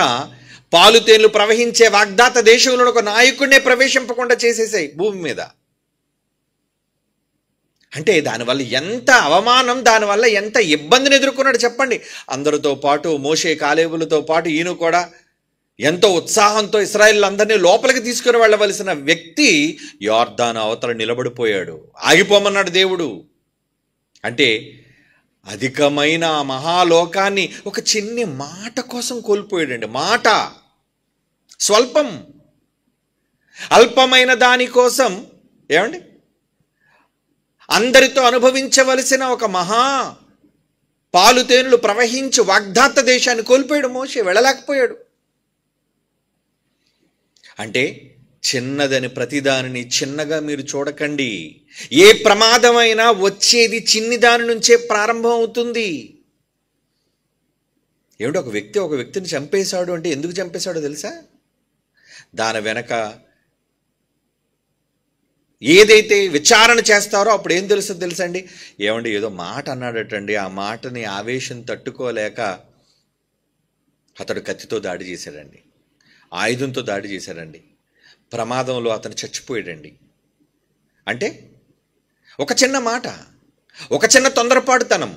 పాలుతేన్లు ప్రవహించే వాగ్దాత దేశంలో ఒక నాయకుడినే ప్రవేశింపకుండా చేసేసాయి భూమి మీద. అంటే దానివల్ల ఎంత అవమానం, దానివల్ల ఎంత ఇబ్బందిని ఎదుర్కొన్నాడు చెప్పండి. అందరితో పాటు మోషే కాలేబులతో పాటు ఈయన కూడా ఎంతో ఉత్సాహంతో ఇశ్రాయేలులందరినీ లోపలికి తీసుకుని వెళ్ళవలసిన వ్యక్తి యొర్దాను అవతల నిలబడిపోయాడు. ఆగిపోమన్నాడు దేవుడు. అంటే అధికమైన మహాలోకాన్ని ఒక చిన్ని మాట కోసం కోల్పోయాడండి. మాట స్వల్పం, అల్పమైన దానికోసం ఏమండి అందరితో అనుభవించవలసిన ఒక మహా పాలుతేనులు ప్రవహించి వాగ్దాత దేశాన్ని కోల్పోయాడు మోషే, వెళ్ళలేకపోయాడు. అంటే చిన్నదని ప్రతిదానిని చిన్నగా మీరు చూడకండి. ఏ ప్రమాదమైనా వచ్చేది చిన్ని దాని నుంచే ప్రారంభం అవుతుంది. ఏమిటి, ఒక వ్యక్తిని చంపేశాడు అంటే ఎందుకు చంపేశాడో తెలుసా? దాని వెనక ఏదైతే విచారణ చేస్తారో అప్పుడు ఏం తెలుస్తుందో తెలుసండి. ఏమండి ఏదో మాట అన్నాడటండి, ఆ మాటని ఆవేశం తట్టుకోలేక అతడు కత్తితో దాడి చేశాడండి, ఆయుధంతో దాడి చేశాడండి, ప్రమాదంలో అతను చచ్చిపోయాడండి. అంటే ఒక చిన్న మాట, ఒక చిన్న తొందరపాటుతనం,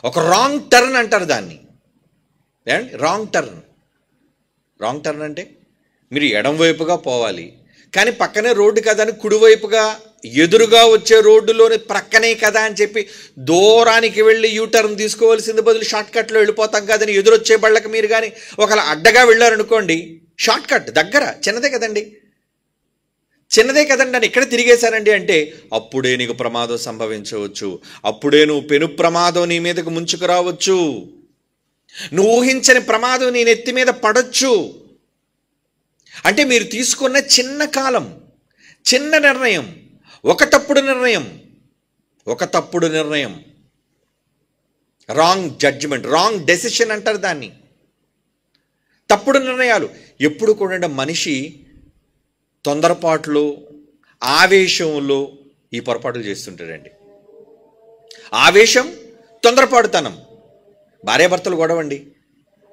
ఒక రాంగ్ టర్న్ అంటారు దాన్ని. ఏమండి రాంగ్ టర్న్ అంటే మీరు ఎడం వైపుగా పోవాలి, కానీ పక్కనే రోడ్డు కదా అని కుడివైపుగా ఎదురుగా వచ్చే రోడ్డులోని ప్రక్కనే కదా అని చెప్పి దూరానికి వెళ్ళి యూటర్న్ తీసుకోవాల్సింది బదులు షార్ట్ కట్లో వెళ్ళిపోతాం కదని ఎదురొచ్చే బళ్ళకి మీరు కానీ ఒకవేళ అడ్డగా వెళ్ళారనుకోండి, షార్ట్ కట్ దగ్గర చిన్నదే కదండి అని ఎక్కడ తిరిగేశానండి అంటే అప్పుడే నీకు ప్రమాదం సంభవించవచ్చు, అప్పుడే నువ్వు పెను ప్రమాదం నీ మీదకు ముంచుకు రావచ్చు, నువ్వు ఊహించని ప్రమాదం నీ నెత్తి మీద పడొచ్చు. అంటే మీరు తీసుకున్న చిన్న కాలం, చిన్న నిర్ణయం, ఒక తప్పుడు నిర్ణయం, రాంగ్ జడ్జిమెంట్, రాంగ్ డెసిషన్ అంటారు దాన్ని. తప్పుడు నిర్ణయాలు ఎప్పుడు కూడా మనిషి తొందరపాట్లు, ఆవేశంలో ఈ పొరపాట్లు చేస్తుంటాడండి. ఆవేశం, తొందరపాటుతనం. భార్యాభర్తలు గొడవండి,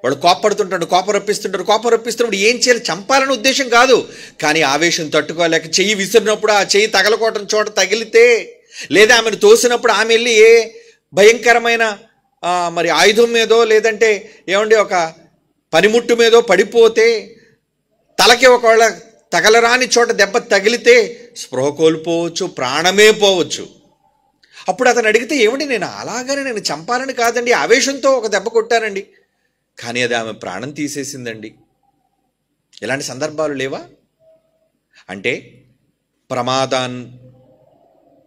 వాడు కోపడుతుంటాడు, కోపం రప్పిస్తున్నప్పుడు ఏం చేయాలి? చంపాలనే ఉద్దేశం కాదు, కానీ ఆవేశం తట్టుకోలేక చెయ్యి విసిరినప్పుడు ఆ చెయ్యి తగలకోవటం చోట తగిలితే, లేదా ఆమెను తోసినప్పుడు ఆమె వెళ్ళి ఏ భయంకరమైన మరి ఆయుధం మీదో లేదంటే ఏమండి ఒక పనిముట్టు మీదో పడిపోతే, తలకి ఒకవేళ తగలరాని చోట దెబ్బ తగిలితే స్పృహ కోల్పోవచ్చు, ప్రాణమే పోవచ్చు. అప్పుడు అతను అడిగితే ఏమండి నేను చంపాలని కాదండి, ఆవేశంతో ఒక దెబ్బ కొట్టానండి, కానీ అది ఆమె ప్రాణం తీసేసిందండి. ఇలాంటి సందర్భాలు లేవా? అంటే ప్రమాదాన్ని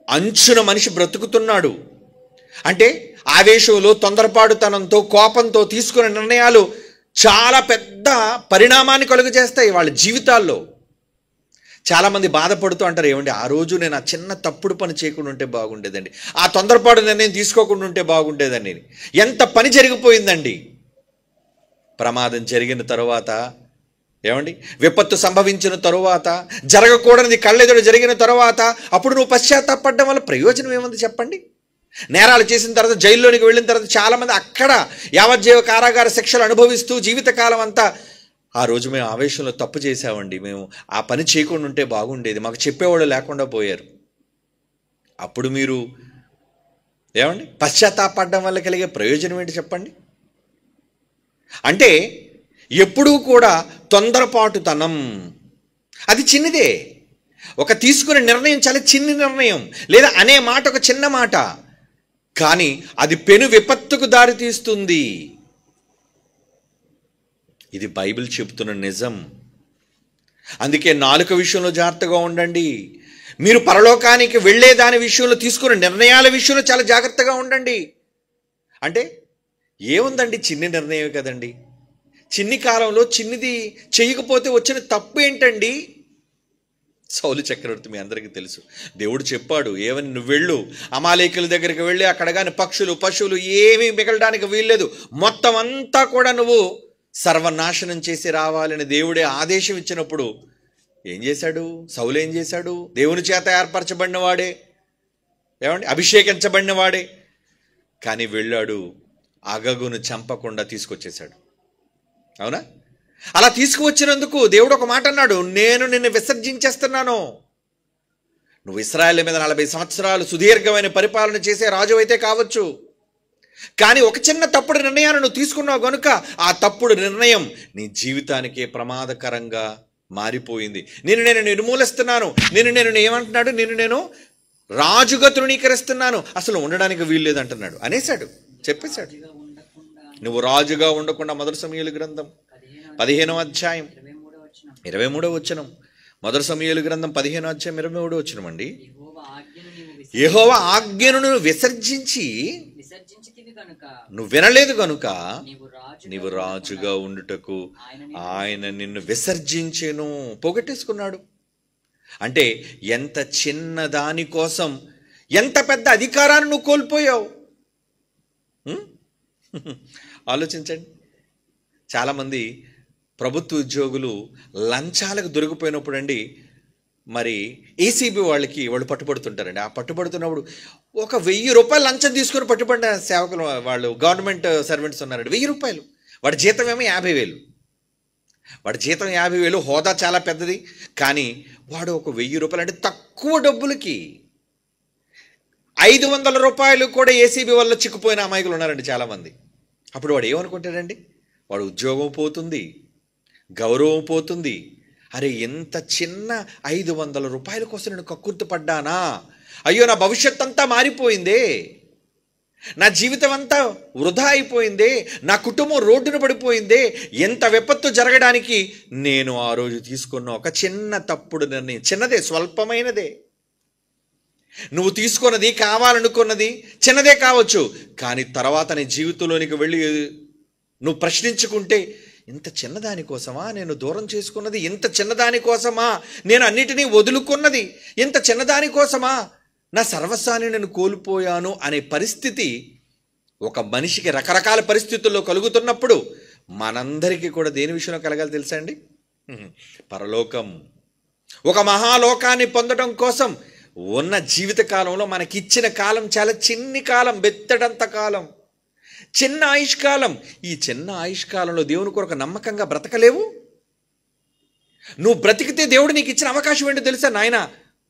అంచున మనిషి బ్రతుకుతున్నాడు. అంటే ఆవేశంలో, తొందరపాటుతనంతో, కోపంతో తీసుకునే నిర్ణయాలు చాలా పెద్ద పరిణామాన్ని కలుగజేస్తాయి వాళ్ళ జీవితాల్లో. చాలామంది బాధపడుతూ అంటారు, ఏమండి ఆ రోజు నేను ఆ చిన్న తప్పుడు పని చేయకుండా ఉంటే బాగుండేదండి, ఆ తొందరపాటు నిర్ణయం తీసుకోకుండా ఉంటే బాగుండేదండి. ఎంత పని జరిగిపోయిందండి. ప్రమాదం జరిగిన తరువాత, ఏమండి విపత్తు సంభవించిన తరువాత, జరగకూడనిది కళ్ళెదురు జరిగిన తరువాత అప్పుడు నువ్వు పశ్చాత్తాపడడం వల్ల ప్రయోజనం ఏముంది చెప్పండి? నేరాలు చేసిన తర్వాత జైల్లోనికి వెళ్ళిన తర్వాత చాలామంది అక్కడ యావజ్జీవ కారాగార శిక్షలు అనుభవిస్తూ జీవితకాలం అంతా ఆ రోజు మేము ఆవేశంలో తప్పు చేసామండి, మేము ఆ పని చేయకుండా ఉంటే బాగుండేది, మాకు చెప్పేవాళ్ళు లేకుండా పోయారు. అప్పుడు మీరు ఏమండి పశ్చాత్తాపడడం వల్ల కలిగే ప్రయోజనం ఏంటి చెప్పండి? అంటే ఎప్పుడూ కూడా తొందరపాటుతనం అది చిన్నదే. ఒక తీసుకునే నిర్ణయం చాలా చిన్న నిర్ణయం, లేదా అనే మాట ఒక చిన్న మాట, కానీ అది పెను విపత్తుకు దారితీస్తుంది. ఇది బైబిల్ చెబుతున్న నిజం. అందుకే నాలుక విషయంలో జాగ్రత్తగా ఉండండి. మీరు పరలోకానికి వెళ్ళే దాని విషయంలో తీసుకునే నిర్ణయాల విషయంలో చాలా జాగ్రత్తగా ఉండండి. అంటే ఏముందండి, చిన్ని నిర్ణయం కదండి, చిన్ని కాలంలో చిన్నిది చేయకపోతే వచ్చిన తప్పు ఏంటండి? సౌలు చక్రవర్తి మీ అందరికీ తెలుసు. దేవుడు చెప్పాడు ఏమని, నువ్వు వెళ్ళు, అమాలేకుల దగ్గరికి వెళ్ళి అక్కడ కానీ పక్షులు పశువులు ఏమీ మిగలడానికి వీల్లేదు, మొత్తం అంతా కూడా నువ్వు సర్వనాశనం చేసి రావాలని దేవుడే ఆదేశం ఇచ్చినప్పుడు ఏం చేశాడు సౌలు? ఏం చేశాడు? దేవుని చేత ఏర్పరచబడిన వాడే, ఏమండి, అభిషేకించబడిన వాడే, కానీ వెళ్ళాడు, అగగును చంపకుండా తీసుకొచ్చేశాడు. అవునా? అలా తీసుకువచ్చినందుకు దేవుడు ఒక మాట అన్నాడు, నేను నిన్ను విసర్జించేస్తున్నాను. నువ్వు ఇశ్రాయేలు మీద 40 సంవత్సరాలు సుదీర్ఘమైన పరిపాలన చేసే రాజు అయితే కావచ్చు, కానీ ఒక చిన్న తప్పుడు నిర్ణయాన్ని నువ్వు తీసుకున్నావు కనుక ఆ తప్పుడు నిర్ణయం నీ జీవితానికి ప్రమాదకరంగా మారిపోయింది. నేను నిర్మూలిస్తున్నాను, నేను ఏమంటున్నాడు, నేను రాజుగా తృణీకరిస్తున్నాను, అసలు ఉండడానికి వీల్లేదు అంటున్నాడు అనేశాడు, చెప్పేశాడు. నువ్వు రాజుగా ఉండకుండా మొదటి సమూయేలు గ్రంథం 15వ అధ్యాయం 23వ వచనం, మొదటి సమూయేలు గ్రంథం 15వ అధ్యాయం 23వ వచనం అండి. యెహోవా ఆజ్ఞను నువ్వు విసర్జించి నువ్వు వినలేదు కనుక నీవు రాజుగా ఉండుటకు ఆయన నిన్ను విసర్జించెను, పోగొట్టేసుకున్నాడు. అంటే ఎంత చిన్న దాని కోసం ఎంత పెద్ద అధికారాన్ని నువ్వు కోల్పోయావు. ఆలోచించండి. చాలామంది ప్రభుత్వ ఉద్యోగులు లంచాలకు దొరికిపోయినప్పుడు అండి, మరి ఏసీబీ వాళ్ళు పట్టుబడుతుంటారండి. ఆ పట్టుబడుతున్నప్పుడు ఒక 1000 రూపాయలు లంచం తీసుకొని పట్టుబడిన సేవకులు, వాళ్ళు గవర్నమెంట్ సర్వెంట్స్ ఉన్నారండి. 1000 రూపాయలు, వాడి జీతం ఏమో 50,000, వాడి జీతం 50,000, హోదా చాలా పెద్దది, కానీ వాడు ఒక 1000 రూపాయలు అంటే తక్కువ డబ్బులకి 500 రూపాయలు కూడా ఏసీబీ వల్ల చిక్కుపోయిన అమాయకులు ఉన్నారండి చాలామంది. అప్పుడు వాడు ఏమనుకుంటాడండి, వాడు ఉద్యోగం పోతుంది, గౌరవం పోతుంది, అరే ఎంత చిన్న 500 రూపాయల కోసం నేను కక్కుర్తి పడ్డానా, అయ్యో నా భవిష్యత్ అంతా మారిపోయిందే, నా జీవితం అంతా వృధా అయిపోయిందే, నా కుటుంబం రోడ్డున పడిపోయిందే, ఎంత విపత్తు జరగడానికి నేను ఆ రోజు తీసుకున్న ఒక చిన్న తప్పుడు నిర్ణయం, చిన్నదే, స్వల్పమైనదే, నువ్వు తీసుకున్నది, కావాలనుకున్నది చిన్నదే కావచ్చు, కానీ తర్వాత నీ జీవితంలోనికి వెళ్ళి నువ్వు ప్రశ్నించుకుంటే, ఇంత చిన్నదాని కోసమా నేను దూరం చేసుకున్నది, ఇంత చిన్నదాని కోసమా నేను అన్నిటినీ వదులుకున్నది, ఇంత చిన్నదాని కోసమా నా సర్వస్వాన్ని నేను కోల్పోయాను అనే పరిస్థితి ఒక మనిషికి రకరకాల పరిస్థితుల్లో కలుగుతున్నప్పుడు మనందరికీ కూడా దేని విషయంలో కలగాలి తెలుసా అండి? పరలోకం. ఒక మహాలోకాన్ని పొందడం కోసం ఉన్న జీవిత కాలంలో మనకిచ్చిన కాలం చాలా చిన్ని కాలం, బెత్తడంత కాలం, చిన్న ఆయుష్కాలం. ఈ చిన్న ఆయుష్కాలంలో దేవుని కొరకు నమ్మకంగా బ్రతకలేవు. నువ్వు బ్రతికితే దేవుడు నీకు ఇచ్చిన అవకాశం ఏంటో తెలుసా? నాయన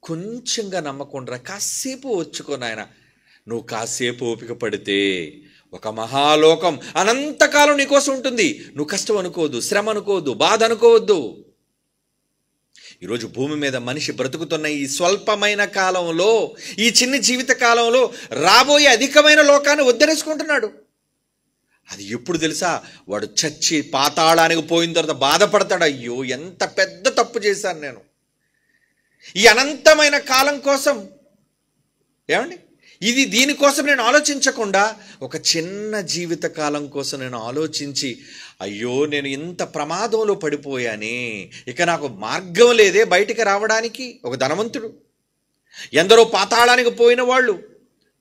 కొంచెంగా నమ్మకుండా కాసేపు వచ్చుకో నాయన, నువ్వు కాసేపు ఓపిక పడితే ఒక మహాలోకం అనంతకాలం నీకోసం ఉంటుంది. నువ్వు కష్టం అనుకోవద్దు, శ్రమ అనుకోవద్దు, బాధ అనుకోవద్దు. ఈరోజు భూమి మీద మనిషి బ్రతుకుతున్న ఈ స్వల్పమైన కాలంలో, ఈ చిన్న జీవిత కాలంలో రాబోయే అధికమైన లోకాన్ని ఉద్ధరించుకుంటున్నాడు. అది ఎప్పుడు తెలుసా? వాడు చచ్చి పాతాళానికి పోయిన తర్వాత బాధపడతాడు, అయ్యో ఎంత పెద్ద తప్పు చేశాను నేను. ఈ అనంతమైన కాలం కోసం, ఏమండి, దీనికోసం నేను ఆలోచించకుండా ఒక చిన్న జీవిత కాలం కోసం నేను ఆలోచించి, అయ్యో నేను ఇంత ప్రమాదంలో పడిపోయానే, ఇక నాకు మార్గం లేదే బయటికి రావడానికి. ఒక ధనవంతుడు, ఎందరో పాతాళానికి పోయిన వాళ్ళు,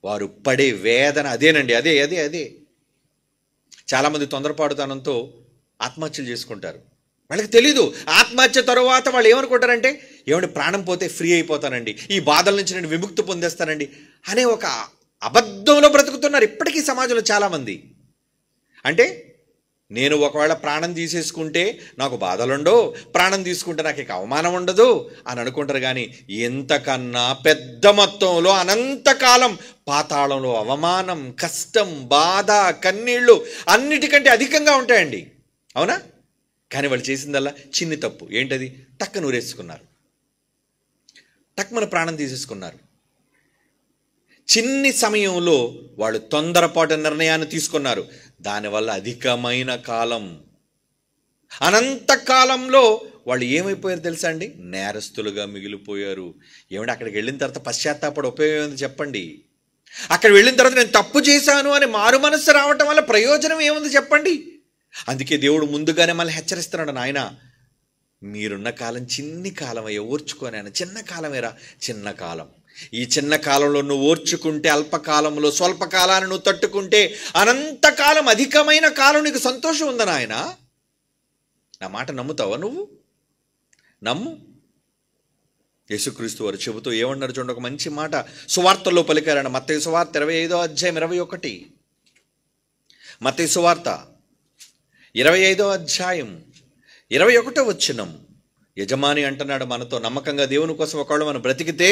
వారు పడే వేదన అదేనండి, అదే. చాలామంది తొందరపాటుతనంతో ఆత్మహత్యలు చేసుకుంటారు. వాళ్ళకి తెలీదు ఆత్మహత్య తరువాత వాళ్ళు ఏమనుకుంటారంటే, ఏమంటే ప్రాణం పోతే ఫ్రీ అయిపోతానండి, ఈ బాధల నుంచి నేను విముక్తి పొందేస్తానండి అనే ఒక అబద్ధంలో బ్రతుకుతున్నారు ఇప్పటికీ సమాజంలో చాలామంది. అంటే నేను ఒకవేళ ప్రాణం తీసేసుకుంటే నాకు బాధలుండవు, ప్రాణం తీసుకుంటే నాకు ఇక అవమానం ఉండదు అని అనుకుంటారు. కానీ ఎంతకన్నా పెద్ద మొత్తంలో అనంతకాలం పాతాళంలో అవమానం, కష్టం, బాధ, కన్నీళ్ళు అన్నిటికంటే అధికంగా ఉంటాయండి. అవునా? కానీ వాళ్ళు చేసిందల్లా చిన్ని తప్పు. ఏంటది? టక్కన ఊరేసుకున్నారు, టక్కున ప్రాణం తీసేసుకున్నారు. చిన్ని సమయంలో వాళ్ళు తొందరపాటు నిర్ణయాన్ని తీసుకున్నారు. దానివల్ల అధికమైన కాలం, అనంతకాలంలో వాళ్ళు ఏమైపోయారు తెలుసా అండి? నేరస్తులుగా మిగిలిపోయారు. ఏమంటే అక్కడికి వెళ్ళిన తర్వాత పశ్చాత్తాపడ ఉపయోగం ఏముంది చెప్పండి? అక్కడ వెళ్ళిన తర్వాత నేను తప్పు చేశాను అని మారు మనస్సు రావటం వల్ల ప్రయోజనం ఏముంది చెప్పండి? అందుకే దేవుడు ముందుగానే మళ్ళీ హెచ్చరిస్తున్నాడు, నాయన మీరున్న కాలం చిన్ని కాలమయ్యా, ఓర్చుకొని ఆయన. చిన్న కాలమేరా, చిన్న కాలం. ఈ చిన్న కాలంలో నువ్వు ఓర్చుకుంటే, అల్పకాలంలో స్వల్పకాలాన్ని నువ్వు తట్టుకుంటే, అనంతకాలం అధికమైన కాలం నీకు సంతోషం ఉందని ఆయన. నా మాట నమ్ముతావా నువ్వు? నమ్ము. యేసుక్రీస్తు వారు చెబుతూ ఏమన్నారు చూడండి, ఒక మంచి మాట సువార్తల్లో పలికారన్న. మత్తయి సువార్త 25వ అధ్యాయం 21. మత్తయి సువార్త 25వ అధ్యాయం 21వ వచనం. యజమాని అంటున్నాడు మనతో, నమ్మకంగా దేవుని కోసం ఒకవేళ మనం బ్రతికితే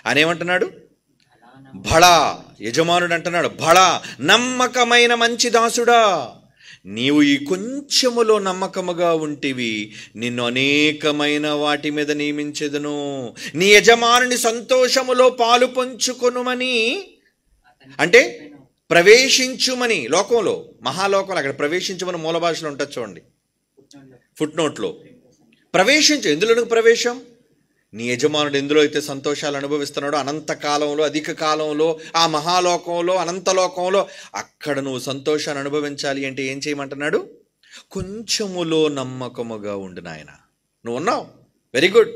ఆయన ఏమంటున్నాడు? బడా. యజమానుడు అంటున్నాడు, బడా నమ్మకమైన మంచి దాసుడా, నీవు ఈ కొంచెములో నమ్మకముగా ఉంటివి, నిన్ను అనేకమైన వాటి మీద నియమించెదను, నీ యజమానుని సంతోషములో పాలు పంచుకొనుమని, అంటే ప్రవేశించుమని. లోకంలో, మహాలోకంలో అక్కడ ప్రవేశించుమని మూల భాషలో ఉంటుంది చూడండి, ఫుట్ నోట్లో. ప్రవేశించు. ఎందులో ప్రవేశం? నీ యజమానుడు ఎందులో అయితే సంతోషాలు అనుభవిస్తున్నాడో, అనంతకాలంలో, అధిక కాలంలో, ఆ మహాలోకంలో, అనంతలోకంలో, అక్కడ నువ్వు సంతోషాన్ని అనుభవించాలి అంటే ఏం చేయమంటున్నాడు? కొంచెములో నమ్మకముగా ఉండు నాయన. నువ్వు ఉన్నావు, వెరీ గుడ్.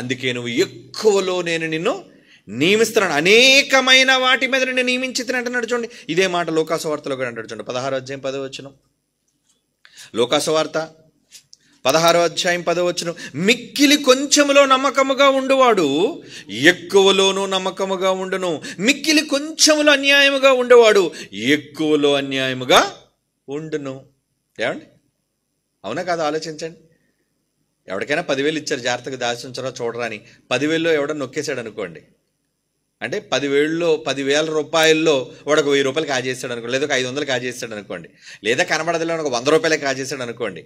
అందుకే నువ్వు ఎక్కువలో నేను నిన్ను నియమిస్తున్నాను, అనేకమైన వాటి మీద నేను నియమించితే అంటున్నాడు చూడండి. ఇదే మాట లోకాసు వార్తలో కూడా అంటాడు చూడండి, 16వ అధ్యాయం 10వ వచనం. లోకాసు వార్త 16వ అధ్యాయం 10వ వచనం. మిక్కిలి కొంచెములో నమ్మకముగా ఉండువాడు ఎక్కువలోనూ నమ్మకముగా ఉండును, మిక్కిలి కొంచెములో అన్యాయముగా ఉండేవాడు ఎక్కువలో అన్యాయముగా ఉండును. ఏమండి, అవునా కాదు? ఆలోచించండి. ఎవరికైనా 10,000 ఇచ్చారు, జాగ్రత్తగా దాచి ఉంచారో చూడరా అని. 10,000లో ఎవడన్నా నొక్కేశాడు అనుకోండి, అంటే 10,000 రూపాయల్లో వాడు ఒక 1000 రూపాయలు కాజేస్తాడు అనుకోండి, లేదా ఒక 500 కాజేస్తాడు అనుకోండి, లేదా కనబడదులో ఒక 100 రూపాయలే కాజేస్తాడు అనుకోండి.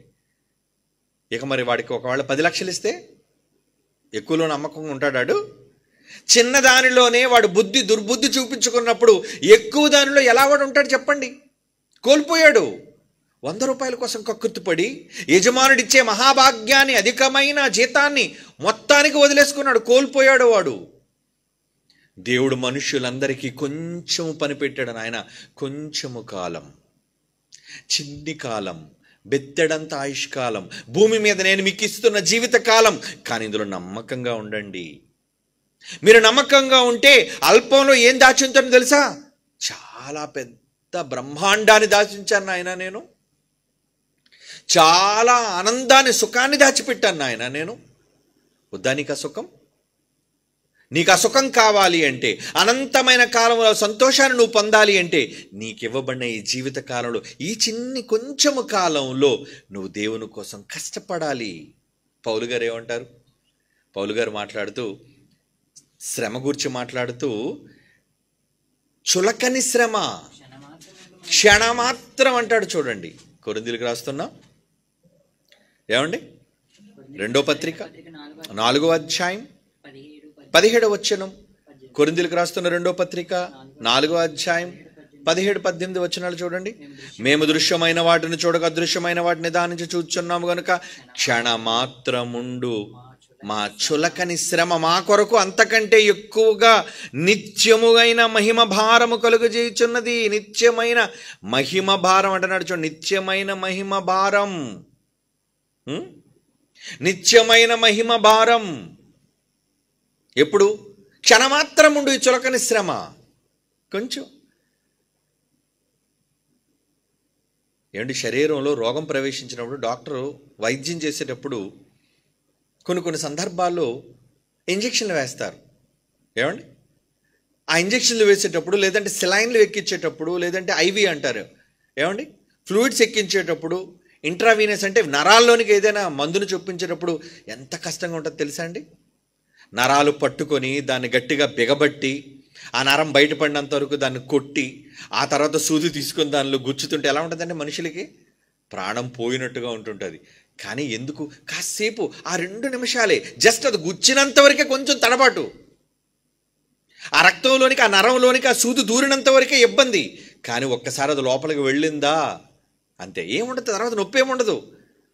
ఇక మరి వాడికి ఒకవేళ 10 లక్షలు ఇస్తే ఎక్కువలో నమ్మకంగా ఉంటాడాడు? చిన్న దానిలోనే వాడు దుర్బుద్ధి చూపించుకున్నప్పుడు ఎక్కువ దానిలో ఎలా వాడు ఉంటాడు చెప్పండి? కోల్పోయాడు. 100 రూపాయల కోసం కక్కుర్తిపడి యజమానుడిచ్చే మహాభాగ్యాన్ని, అధికమైన జీతాన్ని మొత్తానికి వదిలేసుకున్నాడు, కోల్పోయాడు వాడు. దేవుడు మనుష్యులందరికీ కొంచెము పని పెట్టాడు నాయన. కొంచెము కాలం, చిన్ని కాలం, బెత్తెడంత ఆయుష్కాలం, భూమి మీద నేను మీకు ఇస్తున్న జీవితకాలం. కానీ ఇందులో నమ్మకంగా ఉండండి. మీరు నమ్మకంగా ఉంటే అల్పంలో ఏం దాచుంటానో తెలుసా? చాలా పెద్ద బ్రహ్మాండాన్ని దాచించాను నాయన నేను. చాలా ఆనందాన్ని, సుఖాన్ని దాచిపెట్టాను నాయన నేను. వద్దా నీకు ఆ సుఖం? నీకు ఆ సుఖం కావాలి అంటే, అనంతమైన కాలంలో సంతోషాన్ని నువ్వు పొందాలి అంటే, నీకు ఇవ్వబడిన ఈ జీవిత కాలంలో, ఈ చిన్ని కొంచెము కాలంలో నువ్వు దేవుని కోసం కష్టపడాలి. పౌలు గారు ఏమంటారు? పౌలు గారు మాట్లాడుతూ, శ్రమ గురించి మాట్లాడుతూ, చులకని శ్రమ క్షణమాత్రం అంటాడు చూడండి. కొరింథీయులకు రాస్తున్నా ఏమండి, 2వ పత్రిక 4వ అధ్యాయం 17వ వచనం. కొరింథీయులకు రాస్తున్న 2వ పత్రిక 4వ అధ్యాయం 17-18 వచనాలు చూడండి. మేము దృశ్యమైన వాటిని చూడక అదృశ్యమైన వాటిని నిదానించి చూచున్నాము గనుక క్షణమాత్రముండు మా చులకని శ్రమ మా కొరకు అంతకంటే ఎక్కువగా నిత్యముగైన మహిమ భారము కలుగజేయుచున్నది. నిత్యమైన మహిమ భారం అంటున్నాడు చూడండి. నిత్యమైన మహిమ భారం, నిత్యమైన మహిమ భారం. ఎప్పుడు? క్షణమాత్రం ఉండు ఈ చులకని శ్రమ. కొంచెం ఏమండి, శరీరంలో రోగం ప్రవేశించినప్పుడు డాక్టరు వైద్యం చేసేటప్పుడు కొన్ని సందర్భాల్లో ఇంజక్షన్లు వేస్తారు. ఏమండి, ఆ ఇంజక్షన్లు వేసేటప్పుడు, లేదంటే సెలైన్లు ఎక్కించేటప్పుడు, లేదంటే ఐవి అంటారు ఏమండి, ఫ్లూయిడ్స్ ఎక్కించేటప్పుడు, ఇంట్రావీనస్ అంటే నరాల్లోనికి ఏదైనా మందును చొప్పించేటప్పుడు ఎంత కష్టంగా ఉంటుందో తెలుసా అండి? నరాలు పట్టుకొని దాన్ని గట్టిగా బిగబట్టి ఆ నరం బయటపడినంత వరకు దాన్ని కొట్టి ఆ తర్వాత సూది తీసుకొని దానిలో గుచ్చుతుంటే ఎలా ఉంటుందంటే మనుషులకి ప్రాణం పోయినట్టుగా ఉంటుంటుంది. కానీ ఎందుకు? కాసేపు ఆ 2 నిమిషాలే, జస్ట్ అది గుచ్చినంత వరకే కొంచెం తడబాటు, ఆ రక్తంలోనికి, ఆ నరంలోనికి ఆ సూది దూరినంత వరకే ఇబ్బంది. కానీ ఒక్కసారి అది లోపలికి వెళ్ళిందా అంతే, ఏముండదు, తర్వాత నొప్పి ఏముండదు.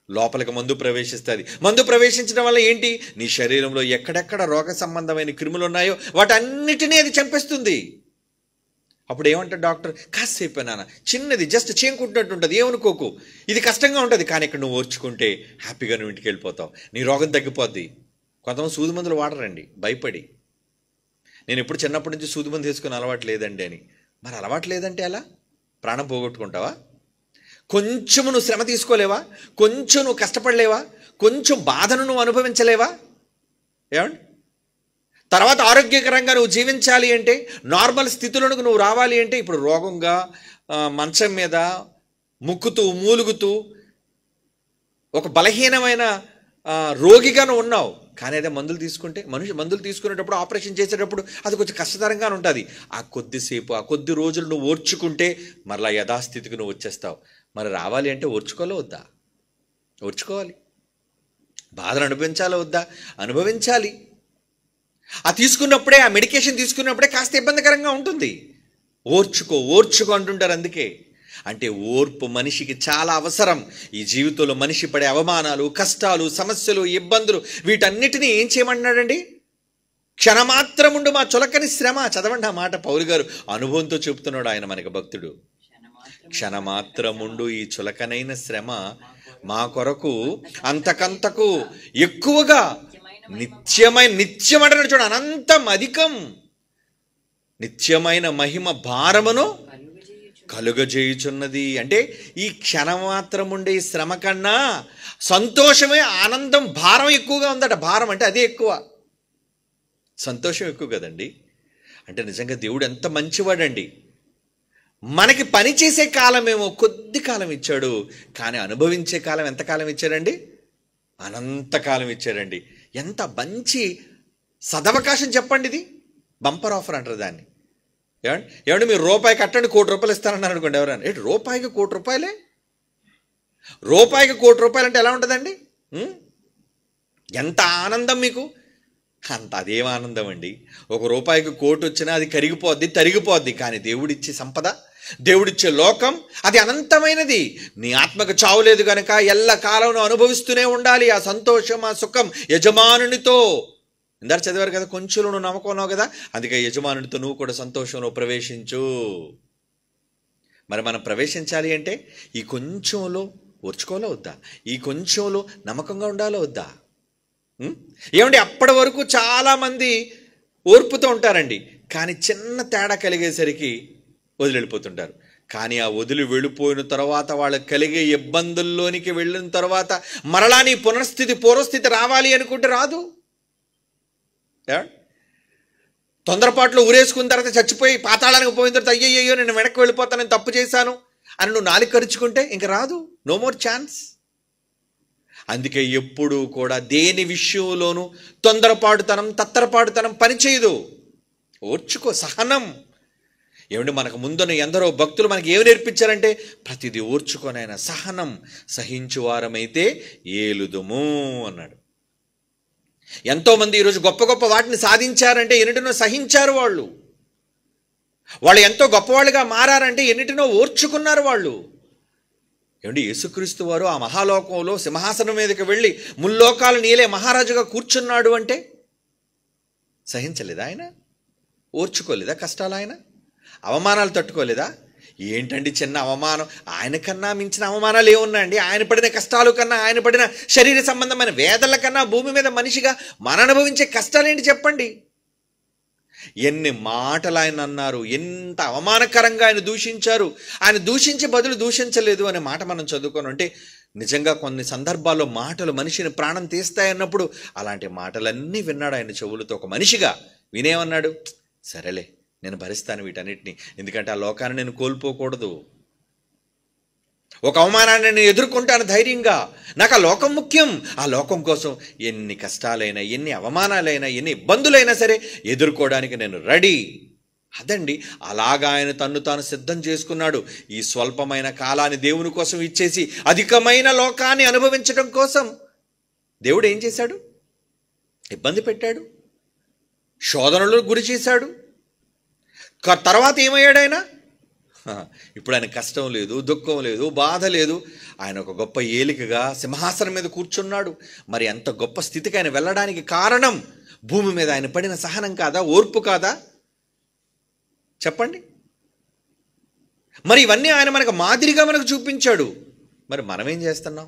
లోపలికి మందు ప్రవేశిస్తుంది. మందు ప్రవేశించడం వల్ల ఏంటి? నీ శరీరంలో ఎక్కడెక్కడ రోగ సంబంధమైన క్రిములు ఉన్నాయో వాటన్నిటినీ అది చంపేస్తుంది. అప్పుడు ఏమంటాడు డాక్టర్, కాసేపు నాన్న, చిన్నది, జస్ట్ చేయించుకుంటున్నట్టు ఉంటుంది, ఏమనుకోకు, ఇది కష్టంగా ఉంటుంది, కానీ ఇక్కడ నువ్వు ఓర్చుకుంటే హ్యాపీగా నువ్వు ఇంటికి వెళ్ళిపోతావు, నీ రోగం తగ్గిపోద్ది. కొంతమంది సూది మందులు వాడరండి భయపడి. నేను ఎప్పుడు చిన్నప్పటి నుంచి సూది మందు తీసుకుని అలవాటు లేదండి అని. మరి అలవాటు లేదంటే ఎలా? ప్రాణం పోగొట్టుకుంటావా? కొంచెము నువ్వు శ్రమ తీసుకోలేవా? కొంచెం నువ్వు కష్టపడలేవా? కొంచెం బాధను నువ్వు అనుభవించలేవా? ఏమండి? తర్వాత ఆరోగ్యకరంగా నువ్వు జీవించాలి అంటే, నార్మల్ స్థితిలోనికి నువ్వు రావాలి అంటే, ఇప్పుడు రోగంగా మంచం మీద ముక్కుతూ మూలుగుతూ ఒక బలహీనమైన రోగిగా నువ్వు ఉన్నావు. కానీ అదే మందులు తీసుకుంటే, మందులు తీసుకునేటప్పుడు, ఆపరేషన్ చేసేటప్పుడు అది కొంచెం కష్టతరంగానే ఉంటుంది. ఆ కొద్దిసేపు, ఆ కొద్ది రోజులు నువ్వు ఓర్చుకుంటే మరలా యథాస్థితికి నువ్వు వచ్చేస్తావు. మరి రావాలి అంటే ఓర్చుకోవాలో వద్దా? ఓర్చుకోవాలి. బాధను అనుభవించాలో వద్దా? అనుభవించాలి. ఆ తీసుకున్నప్పుడే, ఆ మెడికేషన్ తీసుకున్నప్పుడే కాస్త ఇబ్బందికరంగా ఉంటుంది. ఓర్చుకో అంటుంటారు. అందుకే అంటే ఓర్పు మనిషికి చాలా అవసరం. ఈ జీవితంలో మనిషి పడే అవమానాలు, కష్టాలు, సమస్యలు, ఇబ్బందులు, వీటన్నిటినీ ఏం చేయమంటున్నాడండి? క్షణమాత్రముండు మా చులకని శ్రమ. చదవండి ఆ మాట, పౌలు గారు అనుభవంతో చెబుతున్నాడు ఆయన మనకి, భక్తుడు. క్షణమాత్రముండు ఈ చులకనైన శ్రమ మా కొరకు అంతకంతకు ఎక్కువగా నిత్యమైన చూడ అనంతం అధికం నిత్యమైన మహిమ భారమును కలుగజేయుచున్నది. అంటే ఈ క్షణమాత్రం ఉండే ఈ శ్రమ కన్నా సంతోషమే, ఆనందం, భారం ఎక్కువగా ఉందట. భారం అంటే అదే ఎక్కువ, సంతోషం ఎక్కువ కదండి. అంటే నిజంగా దేవుడు ఎంత మంచివాడండి. మనకి పని చేసే కాలమేమో కొద్ది కాలం ఇచ్చాడు, కానీ అనుభవించే కాలం ఎంతకాలం ఇచ్చాడండి? అనంతకాలం ఇచ్చాడండి. ఎంత మంచి సదవకాశం చెప్పండి ఇది. బంపర్ ఆఫర్ అంటారు దాన్ని. ఏమంటే మీరు రూపాయి కట్టండి, ₹1,00,00,000 ఇస్తారన్నారు అనుకోండి. ఎవరైనా ఏంటి రూపాయికి ₹1,00,00,000? రూపాయికి ₹1,00,00,000 అంటే ఎలా ఉంటుందండి? ఎంత ఆనందం మీకు! అంత అదేం ఆనందం అండి. ₹1 కోటి వచ్చినా అది కరిగిపోద్ది, తరిగిపోద్ది. కానీ దేవుడిచ్చే సంపద, దేవుడిచ్చే లోకం అది అనంతమైనది. నీ ఆత్మకు చావు లేదు కనుక ఎల్లకాలం అనుభవిస్తూనే ఉండాలి ఆ సంతోషం, ఆ సుఖం యజమానునితో. ఇందాక చదివారు కదా, కొంచెంలో నువ్వు నమ్మకన్నావు కదా, అందుకే యజమానునితో నువ్వు కూడా సంతోషంలో ప్రవేశించు. మరి మనం ప్రవేశించాలి అంటే ఈ కొంచెంలో ఓర్చుకోవాలో వద్దా? ఈ కొంచెంలో నమ్మకంగా ఉండాలో వద్దా? ఏమండి, అప్పటి వరకు చాలామంది ఓర్పుతో ఉంటారండి, కానీ చిన్న తేడా కలిగేసరికి వదిలిపోతుంటారు. కానీ ఆ వదిలి వెళ్ళిపోయిన తర్వాత వాళ్ళకి కలిగే ఇబ్బందుల్లోనికి వెళ్ళిన తర్వాత మరలా నీ పూర్వస్థితి రావాలి అనుకుంటే రాదు. తొందరపాట్లో ఊరేసుకున్న తర్వాత చచ్చిపోయి పాతాళానికి పోయిన తర్వాత అయ్యయ్యో నేను వెనక్కి వెళ్ళిపోతాను, నేను తప్పు చేశాను అని నువ్వు నాలుగు ఖర్చుకుంటే ఇంక రాదు. No more chance. అందుకే ఎప్పుడూ కూడా దేని విషయంలోనూ తొందరపాటుతనం, తత్తరపాటుతనం పనిచేయదు. ఓర్చుకో, సహనం. ఏమంటే మనకు ముందున్న ఎందరో భక్తులు మనకి ఏమి నేర్పించారంటే ప్రతిదీ ఓర్చుకోనైనా సహనం, సహించువారమైతే ఏలుదుము అన్నాడు. ఎంతోమంది ఈరోజు గొప్ప గొప్ప వాటిని సాధించారంటే ఎన్నిటినో సహించారు వాళ్ళు. వాళ్ళు ఎంతో గొప్పవాళ్ళుగా మారారంటే ఎన్నిటినో ఓర్చుకున్నారు వాళ్ళు. ఏమండి, యేసుక్రీస్తు వారు ఆ మహాలోకంలో సింహాసనం మీదకి వెళ్ళి ముల్లోకాలు నీలే మహారాజుగా కూర్చున్నాడు అంటే సహించలేదా ఆయన? ఓర్చుకోలేదా కష్టాలు? ఆయన అవమానాలు తట్టుకోలేదా? ఏంటండి చిన్న అవమానం, ఆయన కన్నా మించిన అవమానాలు ఏమున్నాయండి? ఆయన పడిన కష్టాలు కన్నా, ఆయన పడిన శరీర సంబంధమైన వేదల కన్నా భూమి మీద మనిషిగా మన అనుభవించే కష్టాలేంటి చెప్పండి? ఎన్ని మాటలు ఆయన అన్నారు, ఎంత అవమానకరంగా ఆయన దూషించారు. ఆయన దూషించే బదులు దూషించలేదు అనే మాట మనం చదువుకోను. అంటే నిజంగా కొన్ని సందర్భాల్లో మాటలు మనిషిని ప్రాణం తీస్తాయన్నప్పుడు అలాంటి మాటలన్నీ విన్నాడు ఆయన చెవులతో. ఒక మనిషిగా వినేమన్నాడు, సరేలే నేను భరిస్తాను వీటన్నిటిని, ఎందుకంటే ఆ లోకాన్ని నేను కోల్పోకూడదు. ఒక అవమానాన్ని నేను ఎదుర్కొంటాను ధైర్యంగా, నాకు ఆ లోకం ముఖ్యం. ఆ లోకం కోసం ఎన్ని కష్టాలైనా, ఎన్ని అవమానాలైనా, ఎన్ని ఇబ్బందులైనా సరే ఎదుర్కోవడానికి నేను రెడీ. అదండి, అలాగా ఆయన తన్ను తాను సిద్ధం చేసుకున్నాడు. ఈ స్వల్పమైన కాలాన్ని దేవుని కోసం ఇచ్చేసి అధికమైన లోకాన్ని అనుభవించడం కోసం దేవుడు ఏం చేశాడు? ఇబ్బంది పెట్టాడు, శోధనలకు గురి చేశాడు. తర్వాత ఏమయ్యాడు ఆయన? ఇప్పుడు ఆయన కష్టం లేదు, దుఃఖం లేదు, బాధ లేదు. ఆయన ఒక గొప్ప ఏలికగా సింహాసనం మీద కూర్చున్నాడు. మరి అంత గొప్ప స్థితికి ఆయన వెళ్ళడానికి కారణం భూమి మీద ఆయన పడిన సహనం కాదా, ఓర్పు కాదా? చెప్పండి. మరి ఇవన్నీ ఆయన మనకు మాదిరిగా మనకు చూపించాడు. మరి మనం ఏం చేస్తున్నాం?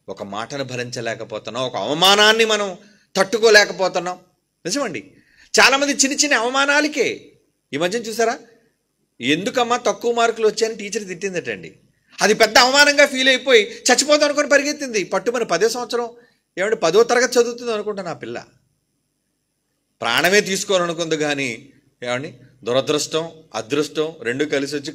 ఒక మాటను భరించలేకపోతున్నాం, ఒక అవమానాన్ని మనం తట్టుకోలేకపోతున్నాం. నిజమండి, చాలామంది చిన్న చిన్న అవమానాలకే. ఈ మధ్యన చూసారా, ఎందుకమ్మా తక్కువ మార్కులు వచ్చాయని టీచర్ తిట్టిందటండి. అది పెద్ద అవమానంగా ఫీల్ అయిపోయి చచ్చిపోతాం అనుకుని పరిగెత్తింది. పట్టుమని 10వ సంవత్సరం ఏమంటే 10వ తరగతి చదువుతుంది అనుకుంటా నా పిల్ల. ప్రాణమే తీసుకోవాలనుకుంది, కానీ ఏమండి దురదృష్టం అదృష్టం రెండు కలిసి వచ్చి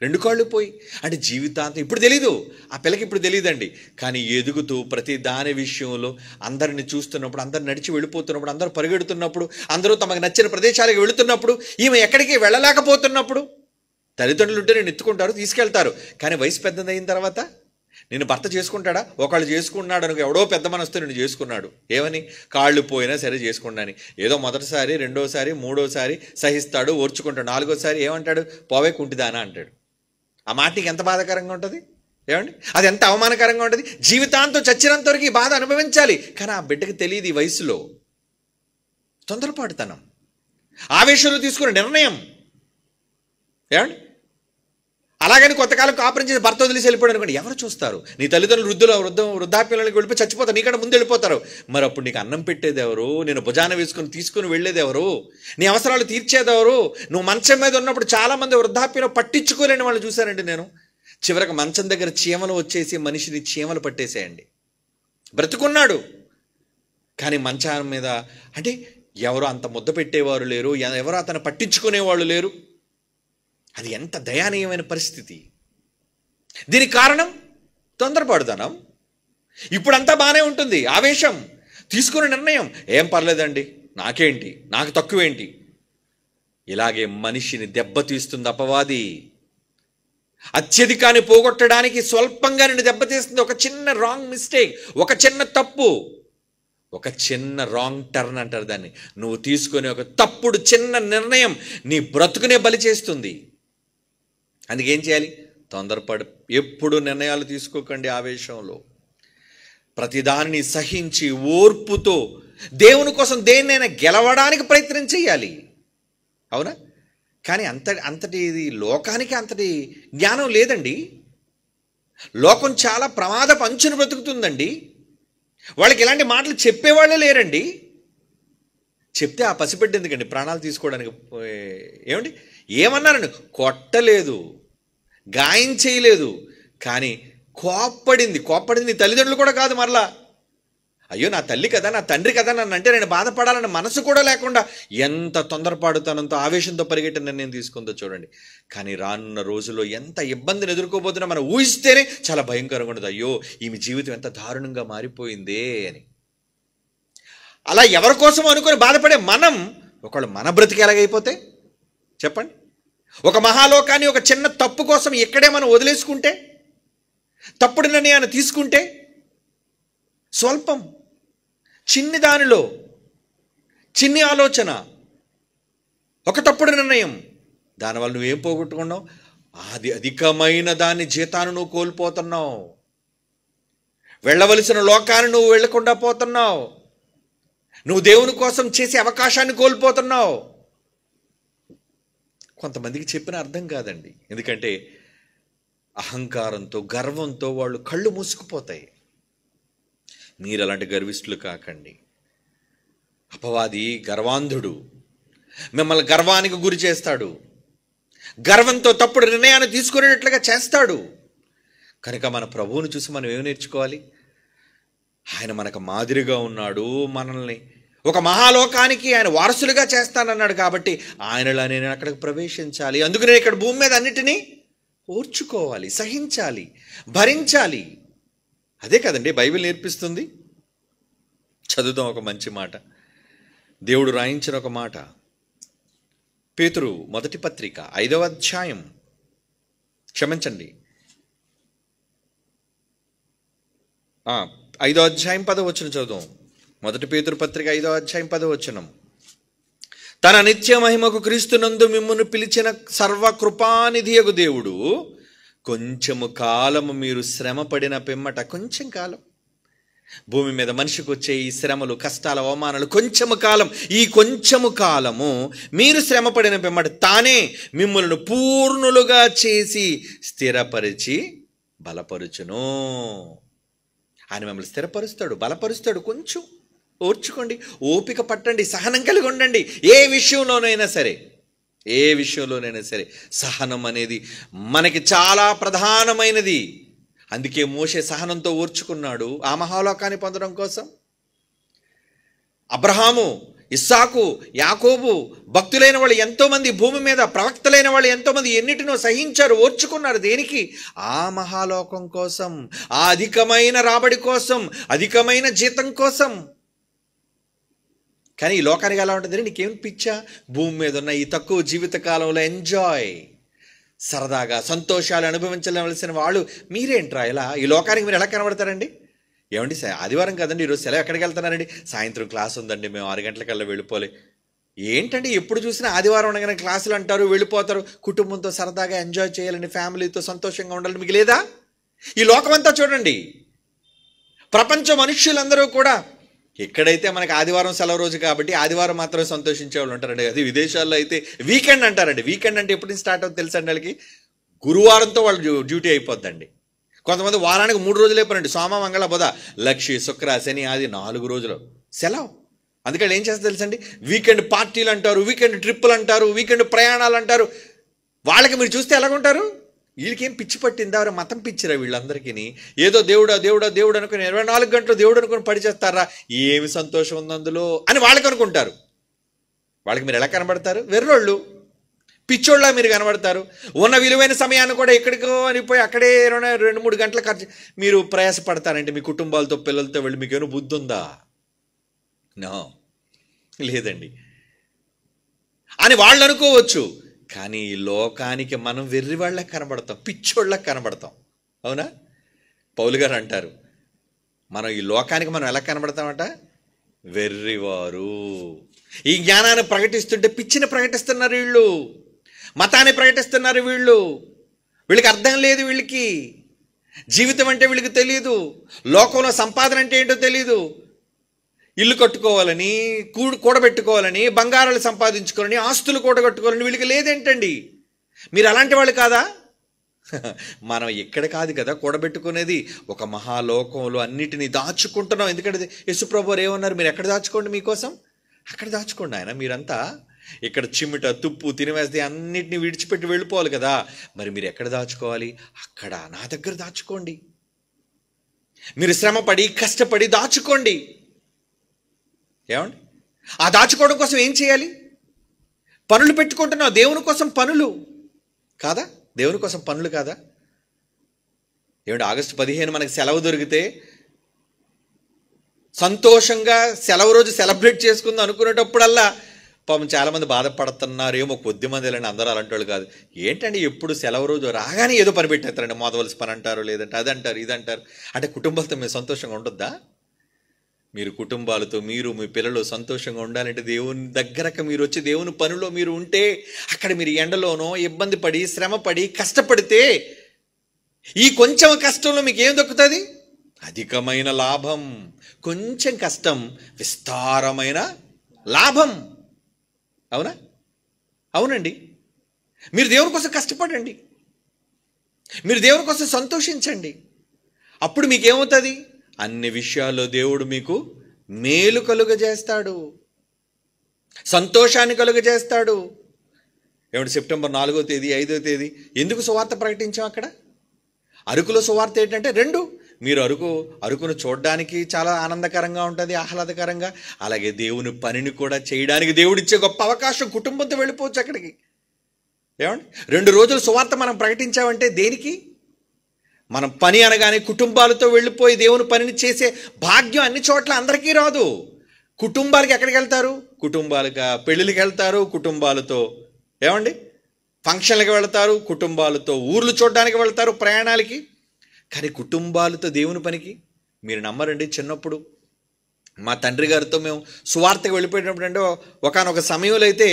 రెండు కాళ్ళు పోయి అంటే జీవితాంతం. ఇప్పుడు తెలీదు ఆ పిల్లకి, ఇప్పుడు తెలియదండి. కానీ ఎదుగుతూ ప్రతి దాని విషయంలో అందరిని చూస్తున్నప్పుడు, అందరు నడిచి వెళ్ళిపోతున్నప్పుడు, అందరూ పరిగెడుతున్నప్పుడు, అందరూ తమకు నచ్చిన ప్రదేశాలకు వెళుతున్నప్పుడు, ఈమె ఎక్కడికి వెళ్ళలేకపోతున్నప్పుడు తల్లిదండ్రులు ఉంటే నేను ఎత్తుకుంటారు, తీసుకెళ్తారు. కానీ వయసు పెద్దదైన తర్వాత నేను భర్త చేసుకుంటాడా? ఒకళ్ళు చేసుకున్నాడు అనుకో, ఎవడో పెద్ద మనసుతో నేను చేసుకున్నాడు. ఏమని? కాళ్ళు పోయినా సరే చేసుకున్నాను. ఏదో మొదటిసారి, రెండోసారి, మూడోసారి సహిస్తాడు, ఓర్చుకుంటాడు. 4వసారి ఏమంటాడు? పోవే కుంటిదానా అంటాడు. ఆ మాట నీకు ఎంత బాధాకరంగా ఉంటుంది ఏమండి? అది ఎంత అవమానకరంగా ఉంటుంది. జీవితాంతం చచ్చినంత వరకు ఈ బాధ అనుభవించాలి. కానీ ఆ బిడ్డకి తెలియదు ఈ వయసులో. తొందరపాటుతనం, ఆవేశంలో తీసుకున్న నిర్ణయం ఏమండి. అలాగని కొంతకాలం కాపురం చేసి భర్త వదిలేసి వెళ్ళిపోయాడు అనుకోండి, ఎవరు చూస్తారు? నీ తల్లిదండ్రులు వృద్ధాప్యంలోకి వెళ్ళిపోయి చచ్చిపోతారు, నీకంటే ముందు వెళ్ళిపోతారు. మరి అప్పుడు నీకు అన్నం పెట్టేది ఎవరు? నేను భుజాన వేసుకుని తీసుకుని వెళ్ళేది ఎవరు? నీ అవసరాలు తీర్చేదెవరు? నువ్వు మంచం మీద ఉన్నప్పుడు చాలామంది వృద్ధాప్యంలో పట్టించుకోలేని వాళ్ళు చూశానండి నేను. చివరికి మంచం దగ్గర చీమలు వచ్చేసి మనిషిని చీమలు పట్టేసేయండి. బ్రతుకున్నాడు కానీ మంచం మీద అంటే ఎవరు అంత ముద్ద పెట్టేవారు లేరు, ఎవరు అతను పట్టించుకునేవాళ్ళు లేరు. అది ఎంత దయానీయమైన పరిస్థితి. దీనికి కారణం తొందరపడుదనం. ఇప్పుడంతా బాగానే ఉంటుంది, ఆవేశం, తీసుకునే నిర్ణయం ఏం పర్లేదండి, నాకేంటి, నాకు తక్కువేంటి. ఇలాగే మనిషిని దెబ్బతీస్తుంది అపవాది. అత్యధికాన్ని పోగొట్టడానికి స్వల్పంగా నిన్ను దెబ్బతీస్తుంది. ఒక చిన్న రాంగ్ మిస్టేక్, ఒక చిన్న తప్పు, ఒక చిన్న రాంగ్ టర్న్ అంటారు దాన్ని. నువ్వు తీసుకునే ఒక తప్పుడు చిన్న నిర్ణయం నీ బ్రతుకునే బలి చేస్తుంది. అందుకేం చేయాలి? తొందరపడి ఎప్పుడు నిర్ణయాలు తీసుకోకండి. ఆవేశంలో ప్రతిదానిని సహించి ఓర్పుతో దేవుని కోసం దేన్నైనా గెలవడానికి ప్రయత్నం చేయాలి. అవునా? కానీ అంతటి ఇది లోకానికి అంతటి జ్ఞానం లేదండి. లోకం చాలా ప్రమాదపు అంచును బ్రతుకుతుందండి. వాళ్ళకి ఇలాంటి మాటలు చెప్పేవాళ్ళే లేరండి. చెప్తే ఆ పసిబిడ్డ ఎందుకండి ప్రాణాలు తీసుకోవడానికి? ఏమండి ఏమన్నారండి? కొట్టలేదు, గాయం చేయలేదు, కానీ కోప్పడింది. తల్లిదండ్రులు కూడా కాదు, మరలా అయ్యో నా తల్లి కదా, నా తండ్రి కదా, నన్ను అంటే నేను బాధపడాలన్న మనసు కూడా లేకుండా ఎంత తొందరపాటుతనంతో ఆవేశంతో పరిగెట్టిన నిర్ణయం తీసుకుందో చూడండి. కానీ రానున్న రోజుల్లో ఎంత ఇబ్బందిని ఎదుర్కోబోతున్నా మనం ఊహిస్తేనే చాలా భయంకరంగా ఉండదు. అయ్యో ఈమె జీవితం ఎంత దారుణంగా మారిపోయిందే అని. అలా ఎవరి కోసం అనుకుని బాధపడే మనం ఒకళ్ళు మన బ్రతికి ఎలాగైపోతే చెప్పండి. ఒక మహాలోకాన్ని ఒక చిన్న తప్పు కోసం ఇక్కడే మనం వదిలేసుకుంటే, తప్పుడు నిర్ణయాన్ని తీసుకుంటే, స్వల్పం చిన్ని దానిలో చిన్ని ఆలోచన, ఒక తప్పుడు నిర్ణయం, దానివల్ల నువ్వేం పోగొట్టుకున్నావు? అది అధికమైన దాన్ని జీతాన్ని నువ్వు కోల్పోతున్నావు. వెళ్ళవలసిన లోకాన్ని నువ్వు వెళ్ళకుండా పోతున్నావు. నువ్వు దేవుని కోసం చేసే అవకాశాన్ని కోల్పోతున్నావు. కొంతమందికి చెప్పిన అర్థం కాదండి. ఎందుకంటే అహంకారంతో, గర్వంతో వాళ్ళు కళ్ళు మూసుకుపోతాయి. మీరు అలాంటి గర్విష్ఠులు కాకండి. అపవాది గర్వాంధుడు, మిమ్మల్ని గర్వానికి గురి చేస్తాడు. గర్వంతో తప్పుడు నిర్ణయాన్ని తీసుకునేటట్లుగా చేస్తాడు. కనుక మన ప్రభువుని చూసి మనం ఏమి నేర్చుకోవాలి? ఆయన మనకు మాదిరిగా ఉన్నాడు. మనల్ని ఒక మహాలోకానికి ఆయన వారసులుగా చేస్తానన్నాడు. కాబట్టి ఆయనలా నేను అక్కడికి ప్రవేశించాలి. అందుకు నేను ఇక్కడ భూమి మీద అన్నిటినీ ఓర్చుకోవాలి, సహించాలి, భరించాలి. అదే కదండి బైబిల్ నేర్పిస్తుంది. చదువుదాం ఒక మంచి మాట. దేవుడు రాయించిన ఒక మాట. పేతురు మొదటి పత్రిక 5వ అధ్యాయం, క్షమించండి 5వ అధ్యాయం 10వ వచనం చదువుదాం. మొదటి పేతురు పత్రిక 5వ అధ్యాయం 10వ వచనం. తన నిత్య మహిమకు క్రీస్తునందు మిమ్మును పిలిచిన సర్వకృపానిధియగు దేవుడు కొంచెము కాలము మీరు శ్రమ పడిన పిమ్మట, కొంచెం కాలం భూమి మీద మనిషికి వచ్చే ఈ శ్రమలు, కష్టాల, అవమానాలు కొంచెము కాలం. ఈ కొంచెము కాలము మీరు శ్రమపడిన పిమ్మట తానే మిమ్మల్ని పూర్ణులుగా చేసి స్థిరపరిచి బలపరుచును. ఆయన మిమ్మల్ని స్థిరపరుస్తాడు, బలపరుస్తాడు. కొంచెం ఓర్చుకోండి, ఓపిక పట్టండి, సహనం కలిగి ఉండండి. ఏ విషయంలోనైనా సరే సహనం అనేది మనకి చాలా ప్రధానమైనది. అందుకే మోషే సహనంతో ఓర్చుకున్నాడు ఆ మహాలోకాన్ని పొందడం కోసం. అబ్రహాము, ఇస్సాకు, యాకోబు, భక్తులైన వాళ్ళు ఎంతోమంది, భూమి మీద ప్రవక్తలైన వాళ్ళు ఎంతోమంది ఎన్నిటినో సహించారు, ఓర్చుకున్నారు. దేనికి? ఆ మహాలోకం కోసం, ఆ అధికమైన రాబడి కోసం, అధికమైన జీతం కోసం. కానీ ఈ లోకానికి ఎలా ఉంటుంది? నీకేం పిచ్చా? భూమి మీద ఉన్న ఈ తక్కువ జీవిత కాలంలో ఎంజాయ్, సరదాగా సంతోషాలు అనుభవించవలసిన వాళ్ళు మీరేంట్రా ఇలా? ఈ లోకానికి మీరు ఎలా కనబడతారండి? ఏమండి, ఆదివారం కదండి, ఈరోజు సెలవు, ఎక్కడికి వెళ్తున్నారండి? సాయంత్రం క్లాస్ ఉందండి, మేము 6 గంటలకల్లా వెళ్ళిపోలే. ఏంటండి ఎప్పుడు చూసినా ఆదివారం ఉండగానే క్లాసులు అంటారు, వెళ్ళిపోతారు. కుటుంబంతో సరదాగా ఎంజాయ్ చేయాలని, ఫ్యామిలీతో సంతోషంగా ఉండాలని మీకు లేదా? ఈ లోకమంతా చూడండి, ప్రపంచ మనుష్యులందరూ కూడా ఎక్కడైతే మనకి ఆదివారం సెలవు రోజు కాబట్టి ఆదివారం మాత్రమే సంతోషించే వాళ్ళు ఉంటారండి. అది విదేశాల్లో అయితే వీకెండ్ అంటారండి. వీకెండ్ అంటే ఎప్పుడు స్టార్ట్ అవుతుంది తెలుసా అండి? వాళ్ళకి గురువారంతో వాళ్ళు డ్యూటీ అయిపోద్దండి. కొంతమంది వారానికి 3 రోజులే పనండి, సోమ, మంగళ, బుధ, లక్షి, శుక్ర, శని, ఆది 4 రోజులు సెలవు. అందుకని ఏం చేస్తారు తెలుసండి? వీకెండ్ పార్టీలు అంటారు, వీకెండ్ ట్రిప్పులు అంటారు, వీకెండ్ ప్రయాణాలు అంటారు. వాళ్ళకి మీరు చూస్తే ఎలాగుంటారు? వీళ్ళకేం పిచ్చి పట్టిందా? మతం పిచ్చిరా వీళ్ళందరికీ. ఏదో దేవుడా దేవుడా దేవుడు అనుకుని 24 గంటలు దేవుడు అనుకుని పడిచేస్తారా? ఏమి సంతోషం ఉంది అందులో అని వాళ్ళకి అనుకుంటారు. వాళ్ళకి మీరు ఎలా కనబడతారు? వెర్రోళ్ళు, పిచ్చోళ్ళ మీరు కనబడతారు. ఉన్న విలువైన సమయాన్ని కూడా ఎక్కడికో అనిపోయి అక్కడే 2-3 గంటల ఖర్చు మీరు ప్రయాసపడతారంటే మీ కుటుంబాలతో, పిల్లలతో వెళ్ళి. మీకేమైనా బుద్ధి ఉందా? నో, లేదండి అని వాళ్ళు అనుకోవచ్చు. కానీ ఈ లోకానికి మనం వెర్రివాళ్ళకి కనబడతాం, పిచ్చోళ్ళకి కనబడతాం. అవునా? పౌలు గారు అంటారు, మనం ఈ లోకానికి మనం ఎలా కనబడతామట? వెర్రివారు. ఈ జ్ఞానాన్ని ప్రకటిస్తుంటే పిచ్చిని ప్రకటిస్తున్నారు వీళ్ళు, మతాన్ని ప్రకటిస్తున్నారు వీళ్ళు. వీళ్ళకి అర్థం లేదు, వీళ్ళకి జీవితం అంటే వీళ్ళకి తెలియదు, లోకంలో సంపాదన అంటే ఏంటో తెలియదు. ఇల్లు కట్టుకోవాలని, కూడబెట్టుకోవాలని, బంగారాలు సంపాదించుకోవాలని, ఆస్తులు కూడగట్టుకోవాలని వీళ్ళకి లేదేంటండి? మీరు అలాంటి వాళ్ళు కాదా? మనం ఇక్కడ కాదు కదా కూడబెట్టుకునేది, ఒక మహాలోకంలో అన్నిటినీ దాచుకుంటున్నాం. ఎందుకంటే యేసుప్రభువు ఏమన్నారు? మీరు ఎక్కడ దాచుకోండి, మీకోసం అక్కడ దాచుకోండి. ఆయన మీరంతా ఇక్కడ చిమ్మిట, తుప్పు తినివేస్తే అన్నిటినీ విడిచిపెట్టి వెళ్ళిపోవాలి కదా. మరి మీరు ఎక్కడ దాచుకోవాలి? అక్కడ నా దగ్గర దాచుకోండి. మీరు శ్రమపడి, కష్టపడి దాచుకోండి. ఏమండి? ఆ దాచుకోవడం కోసం ఏం చేయాలి? పనులు పెట్టుకుంటున్నావు, దేవుని కోసం పనులు కాదా? దేవుని కోసం పనులు కాదా? ఏమంటే ఆగస్టు 15 మనకి సెలవు దొరికితే సంతోషంగా సెలవు రోజు సెలబ్రేట్ చేసుకుందాం అనుకునేటప్పుడల్లా పాపం చాలామంది బాధపడుతున్నారు. ఏమో కొద్దిమంది లేండి, అందరూ అలాంటి వాళ్ళు కాదు. ఏంటంటే ఎప్పుడు సెలవు రోజు రాగానే ఏదో పని పెట్టేస్తారండి, మోదవలసి పని అంటారు, లేదంటే అదంటారు, ఇదంటారు. అంటే కుటుంబాలతో మీరు సంతోషంగా ఉండొద్దా? మీరు కుటుంబాలతో, మీరు మీ పిల్లలు సంతోషంగా ఉండాలంటే దేవుని దగ్గరకు మీరు వచ్చి దేవుని పనిలో మీరు ఉంటే, అక్కడ మీరు ఎండలోనో ఇబ్బంది పడి, శ్రమపడి, కష్టపడితే ఈ కొంచెం కష్టంలో మీకు ఏం దొక్కుతుంది? అధికమైన లాభం. కొంచెం కష్టం, విస్తారమైన లాభం. అవునా? అవునండి. మీరు దేవుని కోసం కష్టపడండి, మీరు దేవుని కోసం సంతోషించండి. అప్పుడు మీకేమవుతుంది? అన్ని విషయాల్లో దేవుడు మీకు మేలు కలుగజేస్తాడు, సంతోషాన్ని కలుగజేస్తాడు. ఏమంటే సెప్టెంబర్ 4వ తేదీ 5వ తేదీ ఎందుకు సువార్త ప్రకటించాం? అక్కడ అరకులో సువార్త ఏంటంటే 2, మీరు అరకును చూడడానికి చాలా ఆనందకరంగా ఉంటుంది, ఆహ్లాదకరంగా. అలాగే దేవుని పనిని కూడా చేయడానికి దేవుడిచ్చే గొప్ప అవకాశం. కుటుంబంతో వెళ్ళిపోవచ్చు అక్కడికి. ఏమండి? 2 రోజులు సువార్త మనం ప్రకటించామంటే దేనికి? మనం పని అనగానే కుటుంబాలతో వెళ్ళిపోయి దేవుని పనిని చేసే భాగ్యం అన్ని చోట్ల అందరికీ రాదు. కుటుంబాలకి ఎక్కడికి వెళ్తారు? కుటుంబాలుగా పెళ్ళిళ్ళకి వెళ్తారు, కుటుంబాలతో ఏమండి ఫంక్షన్లకి వెళ్తారు, కుటుంబాలతో ఊర్లు చూడడానికి వెళ్తారు, ప్రయాణాలకి. కానీ కుటుంబాలతో దేవుని పనికి మీరు నమ్మరండి. చిన్నప్పుడు మా తండ్రి గారితో మేము సువార్తకు వెళ్ళిపోయినప్పుడు అంటే ఒకానొక సమయంలో అయితే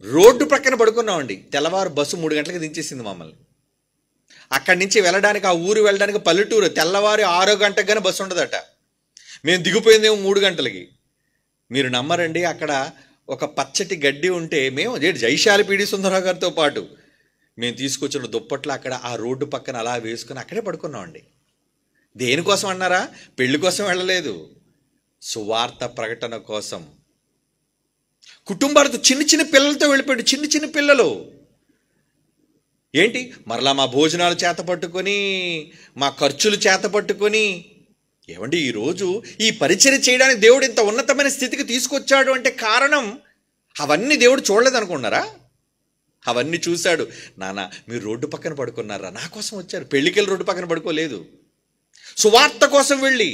రోడ్డు ప్రక్కన పడుకున్నామండి. తెల్లవారు బస్సు 3 గంటలకు దించేసింది మమ్మల్ని. అక్కడి నుంచి వెళ్ళడానికి, ఆ ఊరు వెళ్ళడానికి, పల్లెటూరు తెల్లవారు 6 గంటకు కానీ బస్సు ఉండదట. మేము దిగిపోయిందేమో 3 గంటలకి. మీరు నమ్మరండి, అక్కడ ఒక పచ్చటి గడ్డి ఉంటే మేము జైశాలి పీడి సుందరరావు గారితో పాటు మేము తీసుకొచ్చిన దుప్పట్లు అక్కడ ఆ రోడ్డు పక్కన అలా వేసుకుని అక్కడే పడుకున్నామండి. దేనికోసం అన్నారా? పెళ్లి కోసం వెళ్ళలేదు, సువార్త ప్రకటన కోసం. కుటుంబాలతో చిన్న చిన్న పిల్లలతో వెళ్ళిపోయాడు. చిన్న చిన్న పిల్లలు ఏంటి మరలా మా భోజనాలు చేత పట్టుకొని, మా ఖర్చులు చేత పట్టుకొని. ఏమండి, ఈరోజు ఈ పరిచర్య చేయడానికి దేవుడు ఇంత ఉన్నతమైన స్థితికి తీసుకొచ్చాడు అంటే కారణం అవన్నీ దేవుడు చూడలేదనుకున్నారా? అవన్నీ చూశాడు. నాన్న మీరు రోడ్డు పక్కన పడుకున్నారా? నా కోసం వచ్చారు. పెళ్ళికెళ్ళి రోడ్డు పక్కన పడుకోలేదు, సువార్త కోసం వెళ్ళి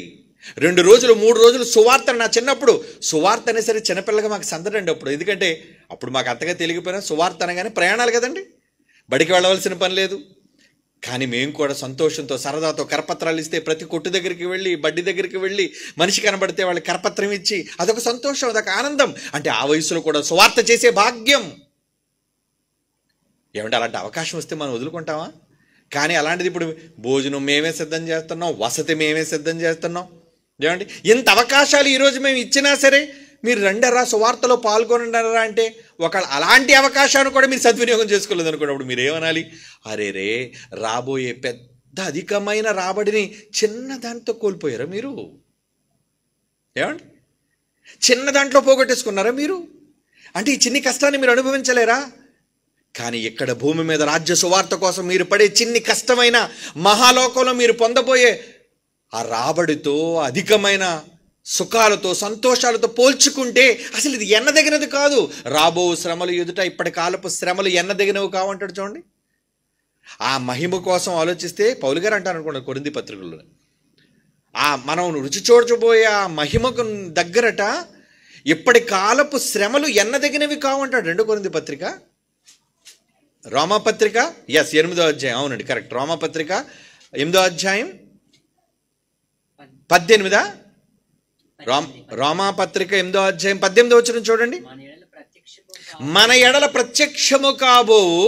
2 రోజులు 3 రోజులు సువార్త. నా చిన్నప్పుడు సువార్త అనేసరి చిన్నపిల్లగా మాకు సందడండి అప్పుడు. ఎందుకంటే అప్పుడు మాకు అంతగా తెలియకపోయినా సువార్త అనగానే ప్రయాణాలు కదండి, బడికి వెళ్ళవలసిన పని లేదు. కానీ మేము కూడా సంతోషంతో సరదాతో కరపత్రాలు ఇస్తే ప్రతి కొట్టు దగ్గరికి వెళ్ళి, బడ్డీ దగ్గరికి వెళ్ళి, మనిషి కనబడితే వాళ్ళకి కరపత్రం ఇచ్చి అదొక సంతోషం, అదొక ఆనందం. అంటే ఆ వయసులో కూడా సువార్త చేసే భాగ్యం. ఏమంటే అలాంటి అవకాశం వస్తే మనం వదులుకుంటామా? కానీ అలాంటిది ఇప్పుడు భోజనం మేమే సిద్ధం చేస్తున్నాం, వసతి మేమే సిద్ధం చేస్తున్నాం. ఏమండి, ఇంత అవకాశాలు ఈరోజు మేము ఇచ్చినా సరే మీరు రండరా సువార్తలో పాల్గొనరా అంటే ఒకవేళ అలాంటి అవకాశాన్ని కూడా మీరు సద్వినియోగం చేసుకోలేదు అనుకున్నప్పుడు మీరు ఏమనాలి? అరే రే, రాబోయే పెద్ద అధికమైన రాబడిని చిన్న దాంట్లో కోల్పోయారా మీరు? ఏమండి, చిన్న దాంట్లో పోగొట్టేసుకున్నారా మీరు? అంటే ఈ చిన్ని కష్టాన్ని మీరు అనుభవించలేరా? కానీ ఇక్కడ భూమి మీద రాజ్య సువార్త కోసం మీరు పడే చిన్ని కష్టమైన మహాలోకంలో మీరు పొందబోయే ఆ రాబడితో, అధికమైన సుఖాలతో, సంతోషాలతో పోల్చుకుంటే అసలు ఇది ఎన్నదగినది కాదు. రాబో శ్రమలు ఎదుట ఇప్పటి కాలపు శ్రమలు ఎన్నదగినవి కావంటాడు. చూడండి, ఆ మహిమ కోసం ఆలోచిస్తే పౌలు గారు అంటారు అనుకోండి కొరింథీ పత్రికల్లో, ఆ మనం రుచి చూడబోయే ఆ మహిమకు దగ్గరట ఇప్పటి కాలపు శ్రమలు ఎన్నదగినవి కావంటాడు. 2 కొరింథీ పత్రిక, రోమాపత్రిక 8వ అధ్యాయం. అవునండి, కరెక్ట్. రోమాపత్రిక 8వ అధ్యాయం 18. రోమాపత్రిక 8వ అధ్యాయం 18వ వచనం చూడండి. మన ఎడల ప్రత్యక్షము కాబోవు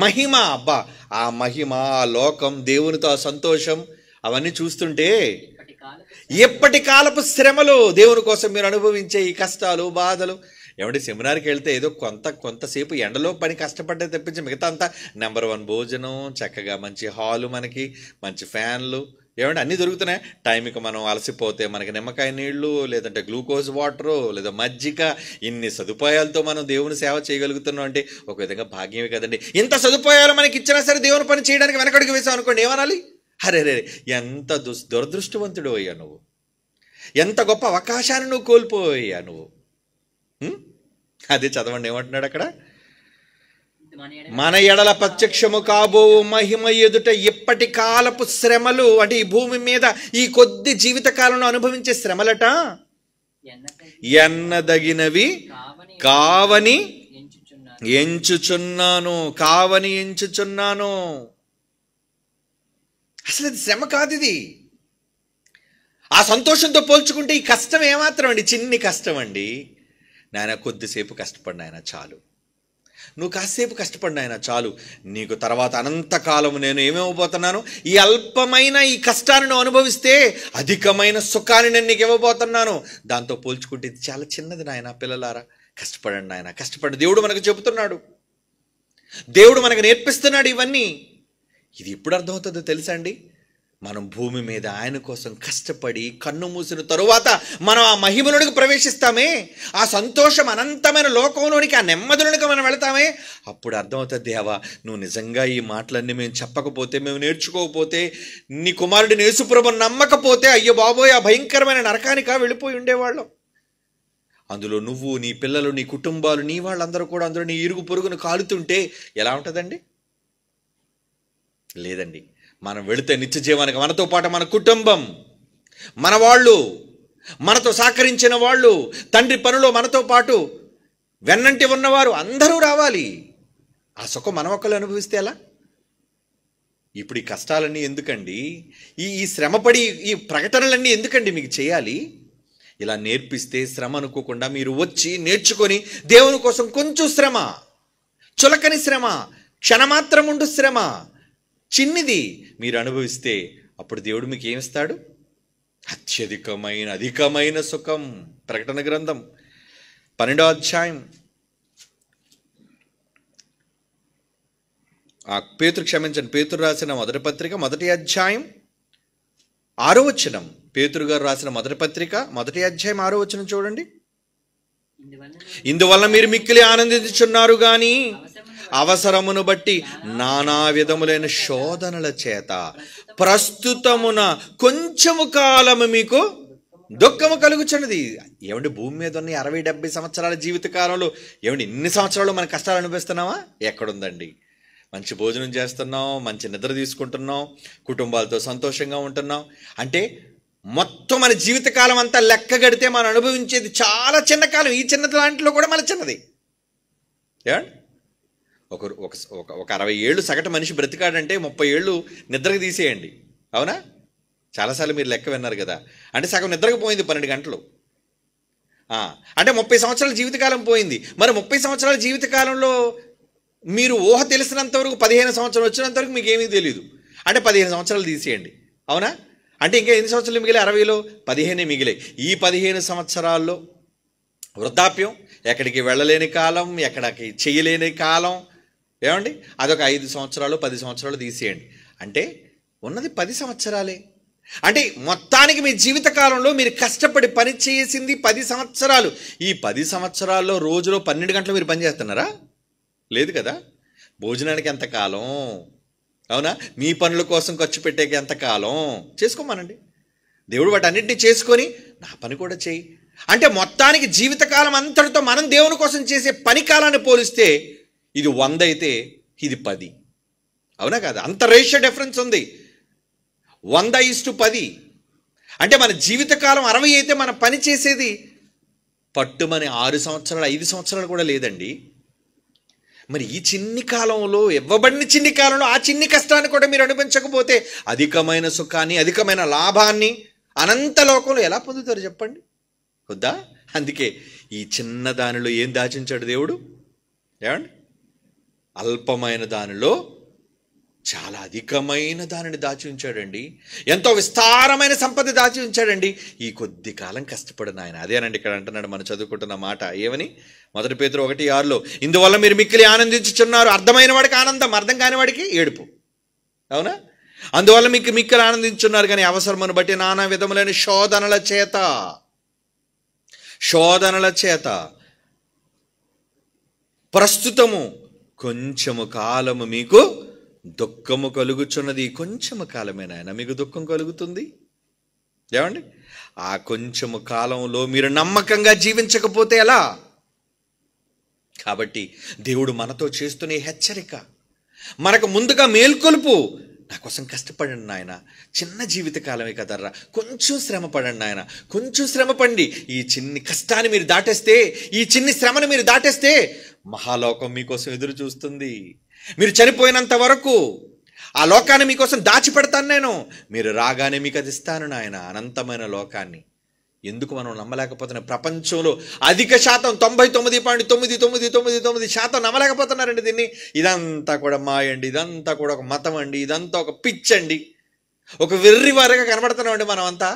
మహిమ. అబ్బా, ఆ మహిమ, ఆ లోకం, దేవునితో ఆ సంతోషం అవన్నీ చూస్తుంటే ఎప్పటి కాలపు శ్రమలు, దేవుని కోసం మీరు అనుభవించే ఈ కష్టాలు, బాధలు. ఏమంటే సెమినార్కి వెళ్తే ఏదో కొంతసేపు ఎండలో పని కష్టపడ్డే తప్పించి మిగతా అంతా నెంబర్ 1 భోజనం, చక్కగా మంచి హాలు, మనకి మంచి ఫ్యాన్లు, ఏమంటే అన్నీ దొరుకుతున్నాయి. టైంకి మనం అలసిపోతే మనకి నిమ్మకాయ నీళ్లు, లేదంటే గ్లూకోజ్ వాటరు, లేదా మజ్జిగ, ఇన్ని సదుపాయాలతో మనం దేవుని సేవ చేయగలుగుతున్నాం అంటే ఒక విధంగా భాగ్యమే కదండి. ఇంత సదుపాయాలు మనకి ఇచ్చినా సరే దేవుని పని చేయడానికి వెనకడుగు వేసాం అనుకోండి, ఏమనాలి? అరే రే, ఎంత దురదృష్టవంతుడు అయ్యా నువ్వు, ఎంత గొప్ప అవకాశాన్ని నువ్వు కోల్పోయా నువ్వు. అదే చదవండి, ఏమంటున్నాడు అక్కడ? మన ఎడల ప్రత్యక్షము కాబో మహిమ ఎదుట ఇప్పటి కాలపు శ్రమలు. అంటే ఈ భూమి మీద ఈ కొద్ది జీవిత కాలంలో అనుభవించే శ్రమలట ఎన్నదగినవి కావని ఎంచుచున్నాను. అసలు ఇది శ్రమ కాదు, ఇది ఆ సంతోషంతో పోల్చుకుంటే ఈ కష్టం ఏమాత్రం అండి, చిన్ని కష్టం అండి. నాయన కొద్దిసేపు కష్టపడిన ఆయన చాలు, నువ్వు కాసేపు కష్టపడిన ఆయన చాలు, నీకు తర్వాత అనంతకాలము నేను ఏమేమబోతున్నాను, ఈ అల్పమైన ఈ కష్టాన్ని నువ్వు అనుభవిస్తే అధికమైన సుఖాన్ని నేను నీకు ఇవ్వబోతున్నాను. దాంతో పోల్చుకుంటే ఇది చాలా చిన్నది నాయన. పిల్లలారా, కష్టపడండి ఆయన, కష్టపడి. దేవుడు మనకు చెబుతున్నాడు, దేవుడు మనకు నేర్పిస్తున్నాడు ఇవన్నీ. ఇది ఎప్పుడు అర్థమవుతుందో తెలుసా అండి? మనం భూమి మీద ఆయన కోసం కష్టపడి కన్ను మూసిన తరువాత మనం ఆ మహిమలోనికి ప్రవేశిస్తామే, ఆ సంతోషం అనంతమైన లోకంలోనికి, ఆ నెమ్మదిలోనికి మనం వెళతామే, అప్పుడు అర్థమవుతుంది, దేవా నువ్వు నిజంగా ఈ మాటలన్నీ మేము చెప్పకపోతే, మేము నేర్చుకోకపోతే, నీ కుమారుడిని యేసుప్రభువుని నమ్మకపోతే, అయ్యో బాబోయ్, ఆ భయంకరమైన నరకానికా వెళ్ళిపోయి ఉండేవాళ్ళం. అందులో నువ్వు, నీ పిల్లలు, నీ కుటుంబాలు, నీ వాళ్ళందరూ కూడా అందులో నీ ఇరుగు పొరుగును కాలుతుంటే ఎలా ఉంటుందండి? లేదండి, మనం వెళితే నిత్య జీవానికి మనతో పాటు మన కుటుంబం, మన వాళ్ళు, మనతో సహకరించిన వాళ్ళు, తండ్రి పనిలో మనతో పాటు వెన్నంటి ఉన్నవారు అందరూ రావాలి. ఆ సుఖం మనం ఒక్కళ్ళు అనుభవిస్తే ఎలా? ఇప్పుడు ఈ కష్టాలన్నీ ఎందుకండి? ఈ శ్రమపడి ఈ ప్రకటనలన్నీ ఎందుకండి మీకు చేయాలి? ఇలా నేర్పిస్తే శ్రమ అనుకోకుండా మీరు వచ్చి నేర్చుకొని దేవుని కోసం కొంచెం శ్రమ, చులకని శ్రమ, క్షణమాత్రం ఉండు శ్రమ, చిన్నిది మీరు అనుభవిస్తే అప్పుడు దేవుడు మీకు ఏమిస్తాడు? అధికమైన సుఖం. ప్రకటన గ్రంథం 12వ అధ్యాయం పేతురు రాసిన మొదటి పత్రిక 1వ అధ్యాయం 6వ వచనం. పేతురు గారు రాసిన మొదటి పత్రిక 1వ అధ్యాయం 6వ వచనం చూడండి. ఇందువల్ల మీరు మిక్కిలి ఆనందించుచున్నారు గాని అవసరమును బట్టి నానా విధములైన శోధనల చేత ప్రస్తుతమున కొంచెము కాలము మీకు దుఃఖము కలుగుచున్నది. ఏమండి, భూమి మీద ఉన్న 60-70 సంవత్సరాల జీవిత కాలంలో ఏమండి ఇన్ని సంవత్సరాలు మన కష్టాలు అనిపిస్తున్నావా? ఎక్కడుందండి? మంచి భోజనం చేస్తున్నాం, మంచి నిద్ర తీసుకుంటున్నాం, కుటుంబాలతో సంతోషంగా ఉంటున్నాం. అంటే మొత్తం మన జీవితకాలం అంతా లెక్క గడితే మనం అనుభవించేది చాలా చిన్న కాలం. ఈ చిన్న దాంట్లో కూడా మన చిన్నది. ఏమండి, ఒక 60 ఏళ్ళు సగటు మనిషి బ్రతికాడంటే 30 ఏళ్ళు నిద్రకు తీసేయండి. అవునా? చాలాసార్లు మీరు లెక్క విన్నారు కదా. అంటే సగం నిద్రకు పోయింది 12 గంటలు. అంటే 30 సంవత్సరాల జీవితకాలం పోయింది. మరి 30 సంవత్సరాల జీవితకాలంలో మీరు ఊహ తెలిసినంతవరకు 15 సంవత్సరాలు వచ్చినంతవరకు మీకు ఏమీ తెలియదు. అంటే 15 సంవత్సరాలు తీసేయండి. అవునా? అంటే ఇంకా ఎన్ని సంవత్సరాలు మిగిలే? 60లో 15 మిగిలే. ఈ 15 సంవత్సరాల్లో వృద్ధాప్యం, ఎక్కడికి వెళ్ళలేని కాలం, ఎక్కడికి చేయలేని కాలం. ఏమండి, అదొక 5 సంవత్సరాలు 10 సంవత్సరాలు తీసేయండి. అంటే ఉన్నది 10 సంవత్సరాలే. అంటే మొత్తానికి మీ జీవితకాలంలో మీరు కష్టపడి పని చేసింది 10 సంవత్సరాలు. ఈ 10 సంవత్సరాల్లో రోజులో 12 గంటలు మీరు పని చేస్తున్నారా? లేదు కదా. భోజనానికి ఎంతకాలం? అవునా? మీ పనుల కోసం ఖర్చు పెట్టేకి ఎంతకాలం? చేసుకోమనండి. దేవుడు వాటన్నిటిని చేసుకొని నా పని కూడా చేయి అంటే మొత్తానికి జీవితకాలం అంతటితో మనం దేవుని కోసం చేసే పని కాలాన్ని పోలిస్తే ఇది 100 అయితే ఇది 10. అవునా కాదా? అంత రేషియో డిఫరెన్స్ ఉంది. 100:10. అంటే మన జీవితకాలం 60 అయితే మన పని చేసేది పట్టుమని 6 సంవత్సరాలు 5 సంవత్సరాలు కూడా లేదండి. మరి ఈ చిన్ని కాలంలో, ఇవ్వబడిన చిన్ని కాలంలో ఆ చిన్ని కష్టాన్ని కూడా మీరు అనిపించకపోతే అధికమైన సుఖాన్ని, అధికమైన లాభాన్ని అనంత లోకంలో ఎలా పొందుతారు చెప్పండి? వద్దా? అందుకే ఈ చిన్న దానిలో ఏం దాచించాడు దేవుడు? ఏమండి, అల్పమైన దానిలో చాలా అధికమైన దానిని దాచి ఉంచాడండి. ఎంతో విస్తారమైన సంపద దాచి ఉంచాడండి. ఈ కొద్ది కాలం కష్టపడిన ఆయన. అదేనండి ఇక్కడ అంటున్నాడు మనం చదువుకుంటున్న మాట. ఏమని? 1 పేతురు 1:6లో ఇందువల్ల మీరు మిక్కిలి ఆనందించుచున్నారు. అర్థమైన వాడికి ఆనందం, అర్థం కాని వాడికి ఏడుపు. అవునా? అందువల్ల మీకు మిక్కిలి ఆనందించున్నారు కానీ అవసరమును బట్టి నానా విధములైన శోధనల చేత ప్రస్తుతము కొంచెము కాలము మీకు దుఃఖము కలుగుచున్నది. కొంచెము కాలమే నాయన మీకు దుఃఖం కలుగుతుంది. ఏమండి, ఆ కొంచెము కాలంలో మీరు నమ్మకంగా జీవించకపోతే ఎలా? కాబట్టి దేవుడు మనతో చేస్తున్న హెచ్చరిక, మనకు ముందుగా మేల్కొలుపు. నా కోసం కష్టపడండి నాయన, చిన్న జీవితకాలమే కదర్రా, కొంచెం శ్రమ పడండి నాయన, కొంచెం శ్రమ పండి. ఈ చిన్ని కష్టాన్ని మీరు దాటేస్తే, ఈ చిన్ని శ్రమను మీరు దాటేస్తే మహాలోకం మీకోసం ఎదురు చూస్తుంది. మీరు చనిపోయినంత వరకు ఆ లోకాన్ని మీకోసం దాచిపెడతాను నేను. మీరు రాగానే మీకు అది ఇస్తాను నాయన, అనంతమైన లోకాన్ని. ఎందుకు మనం నమ్మలేకపోతున్నాం? ప్రపంచంలో అధిక శాతం 99.9999% నమ్మలేకపోతున్నారండి దీన్ని. ఇదంతా కూడా మాయండి, ఇదంతా కూడా ఒక మతం అండి, ఇదంతా ఒక పిచ్చండి, ఒక వెర్రివారిగా కనబడుతున్నామండి మనమంతా.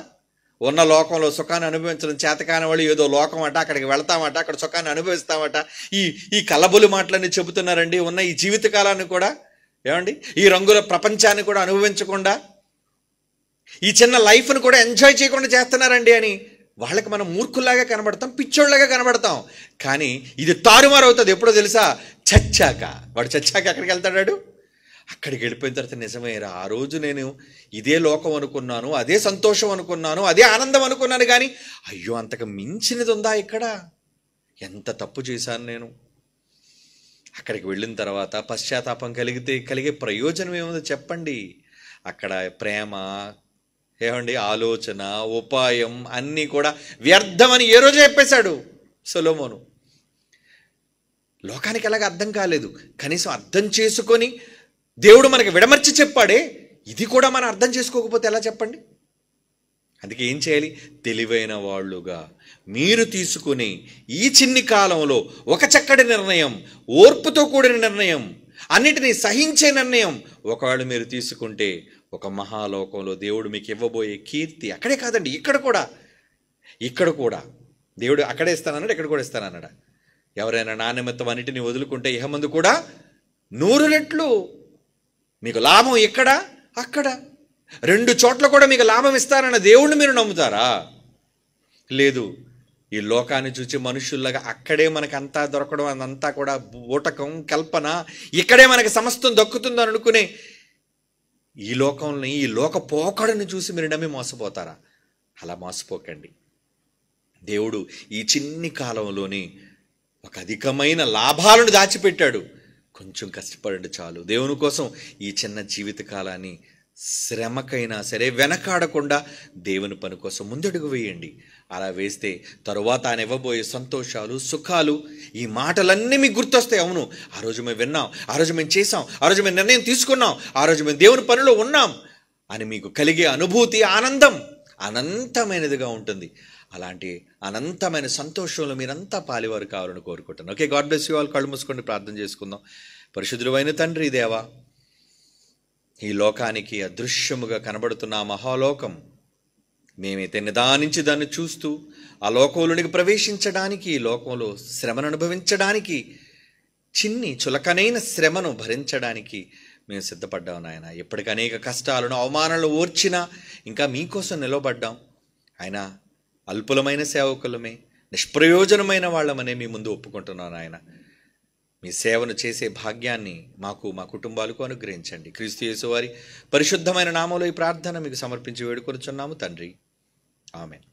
ఉన్న లోకంలో సుఖాన్ని అనుభవించడం చేతకాని వాళ్ళు ఏదో లోకం అట, అక్కడికి వెళ్తామట, అక్కడ సుఖాన్ని అనుభవిస్తామట. ఈ కల్లబొలి మాటలన్నీ చెబుతున్నారండి. ఉన్న ఈ జీవితకాలాన్ని కూడా, ఏమండి, ఈ రంగుల ప్రపంచాన్ని కూడా అనుభవించకుండా, ఈ చిన్న లైఫ్ను కూడా ఎంజాయ్ చేయకుండా చేస్తున్నారండి అని వాళ్ళకి మనం మూర్ఖుల్లాగా కనబడతాం, పిచ్చోళ్ళలాగా కనబడతాం. కానీ ఇది తారుమారు అవుతుంది ఎప్పుడో తెలుసా? చచ్చాక. వాడు చచ్చాక ఎక్కడికి వెళ్తాడు? అక్కడికి వెళ్ళిపోయిన తర్వాత నిజమేరా, ఆ రోజు నేను ఇదే లోకం అనుకున్నాను, అదే సంతోషం అనుకున్నాను, అదే ఆనందం అనుకున్నాను, కానీ అయ్యో అంతకు మించినది ఉందా ఇక్కడ? ఎంత తప్పు చేశాను నేను. అక్కడికి వెళ్ళిన తర్వాత పశ్చాత్తాపం కలిగే ప్రయోజనం ఏముందో చెప్పండి? అక్కడ ప్రేమ, ఏమండి, ఆలోచన, ఉపాయం అన్నీ కూడా వ్యర్థమని ఏ రోజు చెప్పేశాడు సొలొమోను. లోకానికి ఎలాగ అర్థం కాలేదు, కనీసం అర్థం చేసుకొని దేవుడు మనకి విడమర్చి చెప్పాడే, ఇది కూడా మనం అర్థం చేసుకోకపోతే ఎలా చెప్పండి? అందుకే ఏం చేయాలి? తెలివైన వాళ్ళుగా మీరు తీసుకుని ఈ చిన్ని కాలంలో ఒక చక్కటి నిర్ణయం, ఓర్పుతో కూడిన నిర్ణయం, అన్నిటినీ సహించే నిర్ణయం ఒకవేళ మీరు తీసుకుంటే ఒక మహాలోకంలో దేవుడు మీకు ఇవ్వబోయే కీర్తి అక్కడే కాదండి, ఇక్కడ కూడా దేవుడు అక్కడే ఇస్తానన్నాడు, ఇక్కడ కూడా ఇస్తానన్నాడు. ఎవరైనా నా నిమిత్తం అన్నిటిని వదులుకుంటే ఇహమందు కూడా 100 రెట్లు మీకు లాభం ఇక్కడ అక్కడ 2 చోట్ల కూడా మీకు లాభం ఇస్తారన్న దేవుణ్ణి మీరు నమ్ముతారా? లేదు, ఈ లోకాన్ని చూసి మనుషుల్లాగా అక్కడే మనకు అంతా దొరకడం, అదంతా కూడా ఊటకం, కల్పన, ఇక్కడే మనకి సమస్తం దక్కుతుందని అనుకునే ఈ లోకంలో ఈ లోక పోకడని చూసి మీరు నమ్మి మోసపోతారా? అలా మోసపోకండి. దేవుడు ఈ చిన్ని కాలంలోని ఒక అధికమైన లాభాలను దాచిపెట్టాడు. కొంచెం కష్టపడండి చాలు. దేవుని కోసం ఈ చిన్న జీవిత కాలాన్ని శ్రమకైనా సరే వెనకాడకుండా దేవుని పని కోసం ముందడుగు వేయండి. అలా వేస్తే తరువాత ఆయన ఇవ్వబోయే సంతోషాలు, సుఖాలు, ఈ మాటలన్నీ మీకు గుర్తొస్తాయి. అవును, ఆ రోజు మేము విన్నాం, ఆ రోజు మేము చేసాం, ఆ రోజు మేము నిర్ణయం తీసుకున్నాం, ఆ రోజు మేము దేవుని పనిలో ఉన్నాం అని మీకు కలిగే అనుభూతి, ఆనందం అనంతమైనదిగా ఉంటుంది. అలాంటి అనంతమైన సంతోషంలో మీరంతా పాలివారు కావాలని కోరుకుంటాను. Okay, God bless you all. కళ్ళు మూసుకొని ప్రార్థన చేసుకుందాం. పరిశుద్ధుడైన తండ్రి దేవా, ఈ లోకానికి అదృశ్యముగా కనబడుతున్న ఆ మహాలోకం మేమైతే నిదానించి దాన్ని చూస్తూ ఆ లోకంలోనికి ప్రవేశించడానికి, ఈ లోకంలో శ్రమను అనుభవించడానికి, చిన్ని చులకనైన శ్రమను భరించడానికి మేము సిద్ధపడ్డాం నాయన. ఎప్పటికీ అనేక కష్టాలను, అవమానాలను ఓర్చినా ఇంకా మీకోసం నిలబడ్డాం. ఆయన అల్పులమైన సేవకులమే, నిష్ప్రయోజనమైన వాళ్ళమనే మీ ముందు ఒప్పుకుంటున్నాను నాయన. మీ సేవను చేసే భాగ్యాన్ని మాకు, మా కుటుంబాలకు అనుగ్రహించండి. క్రీస్తు యేసు వారి పరిశుద్ధమైన నామములో ఈ ప్రార్థన మీకు సమర్పించి వేడుకొనుచున్నాము తండ్రి. ఆమేన్.